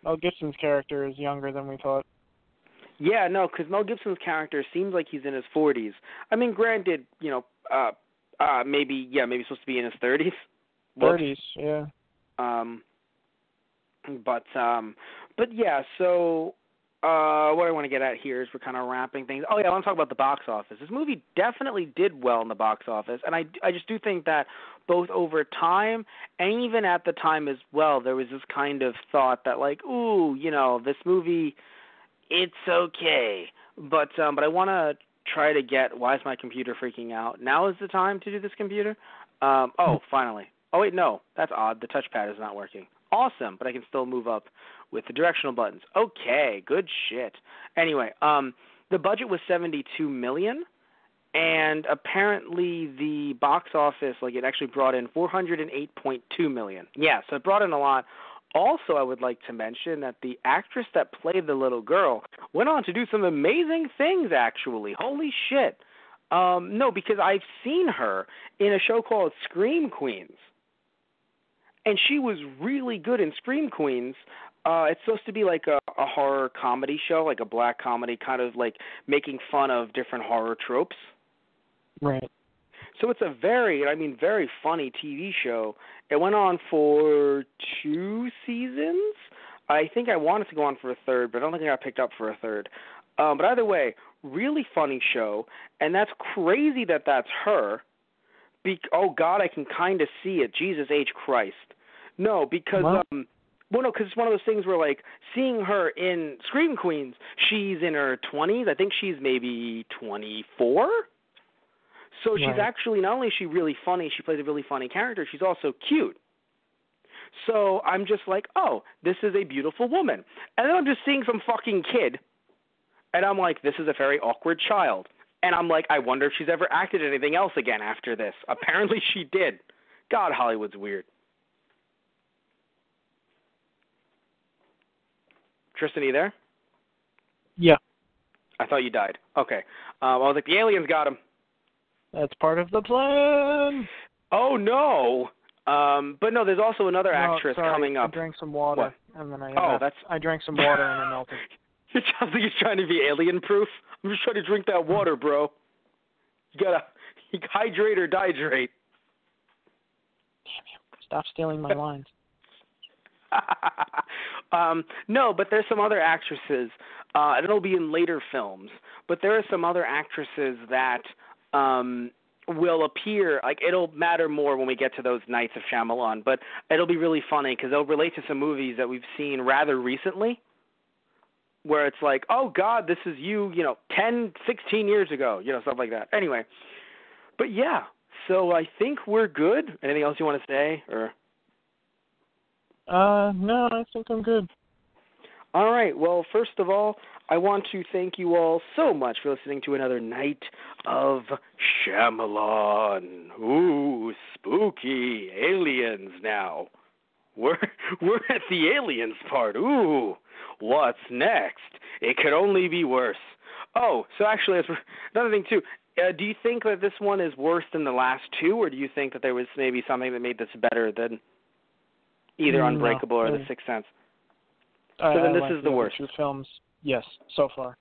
Speaker 3: Mel Gibson's character is younger than we thought.
Speaker 2: Yeah, no, because Mel Gibson's character seems like he's in his 40s. I mean, granted, maybe supposed to be in his 30s.
Speaker 3: 30s, yeah.
Speaker 2: But yeah, so what I want to get at here is we're kind of wrapping things. Oh yeah, I want to talk about the box office. This movie definitely did well in the box office, and I just do think that both over time and even at the time as well, there was this kind of thought that like, ooh, this movie, it's okay, but I want to try to get. Why is my computer freaking out? Now is the time to do this computer. Finally. Oh wait, no, that's odd. The touchpad is not working. Awesome, but I can still move up with the directional buttons. Okay, good shit. Anyway, the budget was $72 million, and apparently the box office, like, it actually brought in $408.2 million. Yeah, so it brought in a lot. Also, I would like to mention that the actress that played the little girl went on to do some amazing things, actually. Holy shit. No, because I've seen her in a show called Scream Queens. And she was really good in Scream Queens. It's supposed to be like a horror comedy show, like a black comedy, kind of like making fun of different horror tropes.
Speaker 3: Right.
Speaker 2: So it's a very funny TV show. It went on for 2 seasons. I think I wanted to go on for a third, but I don't think I got picked up for a third. But either way, really funny show, and that's crazy that that's her. Oh, God, I can kind of see it. Jesus H. Christ. No, because, because it's one of those things where, like, seeing her in Scream Queens, she's in her 20s. I think she's maybe 24. So she's actually, not only is she really funny, she plays a really funny character, she's also cute. So I'm just like, oh, this is a beautiful woman. And then I'm just seeing some fucking kid, and I'm like, this is a very awkward child. And I'm like, I wonder if she's ever acted anything else again after this. Apparently she did. God, Hollywood's weird. Tristan, are you there?
Speaker 3: Yeah.
Speaker 2: I thought you died. Okay. I was like, the aliens got him.
Speaker 3: That's part of the plan.
Speaker 2: Oh, no. But no, there's also another actress coming up.
Speaker 3: I drank some water.
Speaker 2: What?
Speaker 3: And then I drank some water and it melted.
Speaker 2: It sounds like you're trying to be alien-proof. I'm just trying to drink that water, bro. You gotta hydrate or dihydrate.
Speaker 3: Damn you. Stop stealing my lines.
Speaker 2: No, but there's some other actresses, and it'll be in later films, but there are some other actresses that will appear, like, it'll matter more when we get to those Nights of Shyamalan, but it'll be really funny because they'll relate to some movies that we've seen rather recently, where it's like, oh, God, this is you, 10, 16 years ago, stuff like that. Anyway, but yeah, so I think we're good. Anything else you want to say, or?
Speaker 3: No, I think I'm good.
Speaker 2: All right. Well, first of all, I want to thank you all so much for listening to another Night of Shyamalan. Ooh, spooky aliens now. We're at the aliens part. Ooh, what's next? It could only be worse. Oh, so actually, another thing too. Do you think that this one is worse than the last two, or do you think that there was maybe something that made this better than either Unbreakable or The Sixth Sense? So then this is the worst.
Speaker 3: Two films, yes, so far.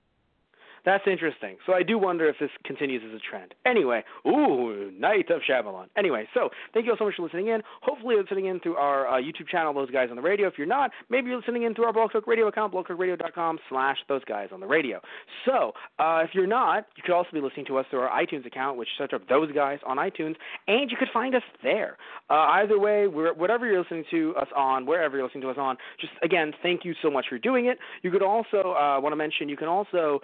Speaker 2: That's interesting. So I do wonder if this continues as a trend. Anyway, Night of Shyamalan. Anyway, so thank you all so much for listening in. Hopefully you're listening in through our YouTube channel, Those Guys on the Radio. If you're not, maybe you're listening in through our Blog Talk Radio account, blogtalkradio.com/ThoseGuysOnTheRadio. So if you're not, you could also be listening to us through our iTunes account, which search up Those Guys on iTunes, and you could find us there. Either way, whatever you're listening to us on, wherever you're listening to us on, just, again, thank you so much for doing it. You could also, want to mention, you can also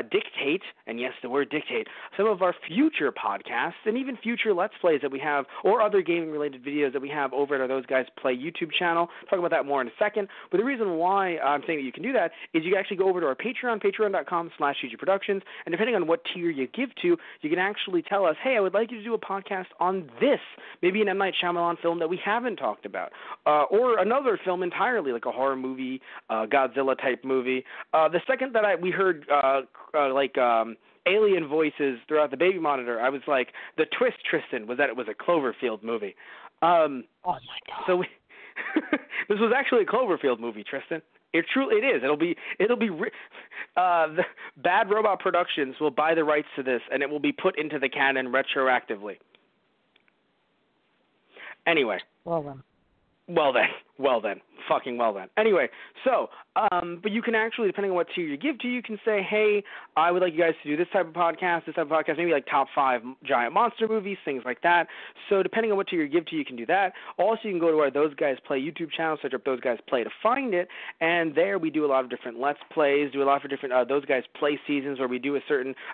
Speaker 2: dictate, and yes, the word dictate, some of our future podcasts and even future Let's Plays that we have or other gaming-related videos that we have over at our Those Guys Play YouTube channel. Talk about that more in a second. But the reason why I'm saying that you can do that is you can actually go over to our Patreon, patreon.com/TGProductions, and depending on what tier you give to, you can actually tell us, hey, I would like you to do a podcast on this, maybe an M. Night Shyamalan film that we haven't talked about, or another film entirely, like a horror movie, Godzilla-type movie. The second that we heard alien voices throughout the baby monitor, I was like, the twist, Tristan, was that it was a Cloverfield movie.
Speaker 3: Oh my God!
Speaker 2: So this was actually a Cloverfield movie, Tristan. It is. It'll be. The Bad Robot Productions will buy the rights to this, and it will be put into the canon retroactively. Anyway. Well then. Anyway, so, but you can actually, depending on what tier you give to, you can say, hey, I would like you guys to do this type of podcast, maybe like top 5 giant monster movies, things like that. So depending on what tier you give to, you can do that. Also, you can go to our Those Guys Play YouTube channel, search up Those Guys Play to find it, and there we do a lot of different Let's Plays, do a lot of different Those Guys Play seasons where we do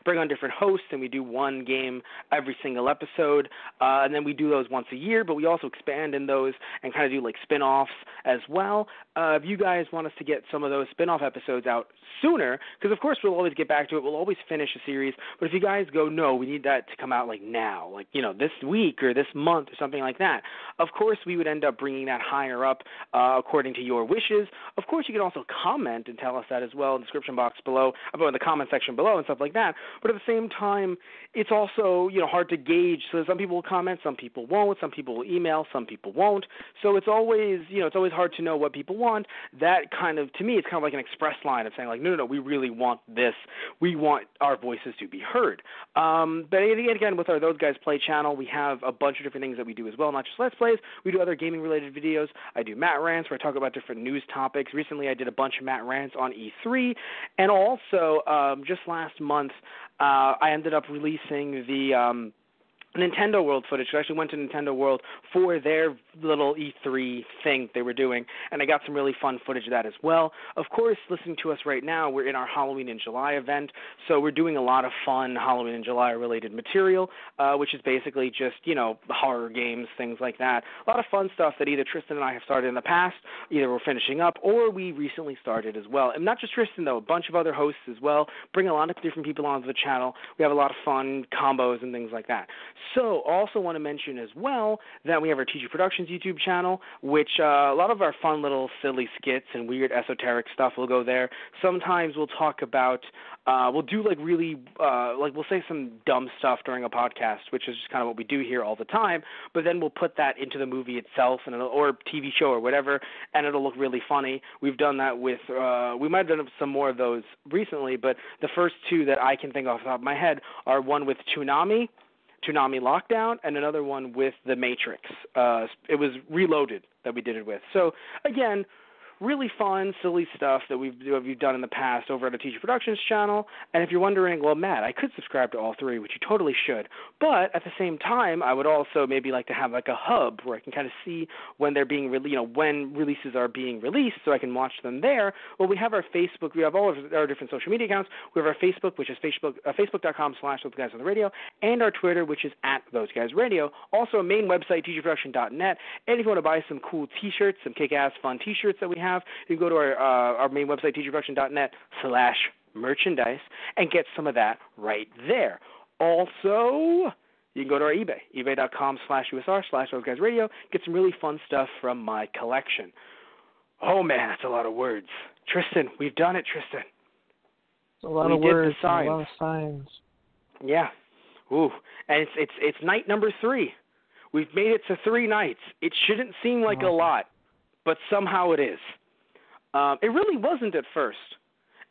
Speaker 2: bring on different hosts, and we do one game every single episode, and then we do those once a year, but we also expand in those and kind of do like spin-offs as well. If you guys want us to get some of those spin-off episodes out sooner, because of course we'll always get back to it, we'll always finish a series, but if you guys go, no, we need that to come out like now, like, this week or this month or something like that, of course we would end up bringing that higher up according to your wishes. Of course you can also comment and tell us that as well in the description box below, in the comment section below and stuff like that, but at the same time, it's also, hard to gauge, so some people will comment, some people won't, some people will email, some people won't, so it's always, it's always hard to know what people want. That kind of, to me, it's kind of like an express line of saying like, no, we really want this. We want our voices to be heard. But again, with our Those Guys Play channel, we have a bunch of different things that we do as well, not just Let's Plays. We do other gaming-related videos. I do Matt Rants where I talk about different news topics. Recently, I did a bunch of Matt Rants on E3. And also, just last month, I ended up releasing the Nintendo World footage. I actually went to Nintendo World for their little E3 thing they were doing, and I got some really fun footage of that as well. Of course, listening to us right now, we're in our Halloween in July event, so we're doing a lot of fun Halloween in July related material, which is basically just, horror games, things like that. A lot of fun stuff that either Tristan and I have started in the past, either we're finishing up, or we recently started as well. And not just Tristan, though, a bunch of other hosts as well, bring a lot of different people onto the channel. We have a lot of fun combos and things like that. So, also want to mention as well that we have our TG Productions YouTube channel, which a lot of our fun little silly skits and weird esoteric stuff will go there. Sometimes we'll talk about, we'll do like really, we'll say some dumb stuff during a podcast, which is just kind of what we do here all the time, but then we'll put that into the movie itself or TV show or whatever, and it'll look really funny. We've done that with, we might have done some more of those recently, but the first 2 that I can think off the top of my head are one with Toonami Lockdown, and another one with The Matrix. It was Reloaded that we did it with. So, again, really fun, silly stuff that we've done in the past over at the TG Productions channel. And if you're wondering, well, Matt, I could subscribe to all 3, which you totally should. But at the same time, I would also maybe like to have like a hub where I can kind of see when they're being when releases are being released, so I can watch them there. Well, we have our Facebook. We have all of our different social media accounts. We have our Facebook, which is facebook.com/ThoseGuysOnTheRadio, and our Twitter, which is @ThoseGuysRadio. Also, a main website, tgproduction.net. And if you want to buy some cool T-shirts, some kick-ass fun T-shirts that we have, you can go to our main website, tgproduction.net/merchandise, and get some of that right there. Also, you can go to our eBay, ebay.com/USR/ThoseGuysRadio, get some really fun stuff from my collection. Oh, man, that's a lot of words. Tristan, we've done it, Tristan.
Speaker 3: It's a lot of words, a lot of signs.
Speaker 2: Yeah. Ooh, and it's night number 3. We've made it to 3 nights. It shouldn't seem like a lot, but somehow it is. It really wasn't at first.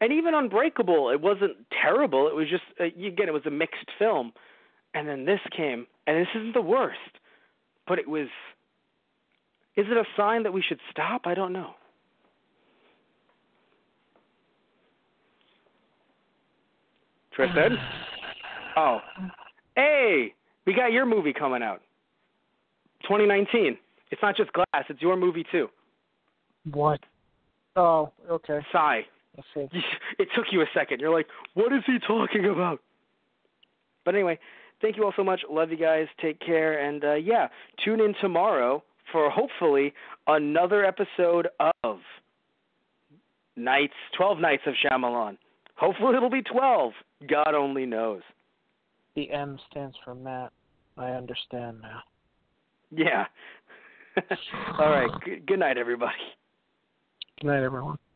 Speaker 2: And even Unbreakable, it wasn't terrible. It was just, again, it was a mixed film. And then this came, and this isn't the worst. But it was, is it a sign that we should stop? I don't know. Tristan? Oh. Hey, we got your movie coming out. 2019. It's not just Glass, it's your movie too.
Speaker 3: What? Oh, okay.
Speaker 2: Psy. It took you a second. You're like, what is he talking about? But anyway, thank you all so much. Love you guys. Take care. And, tune in tomorrow for hopefully another episode of 12 Nights of Shyamalan. Hopefully it'll be 12. God only knows.
Speaker 3: The M stands for Matt. I understand now.
Speaker 2: Yeah. All right. Good night, everybody.
Speaker 3: Good night, everyone.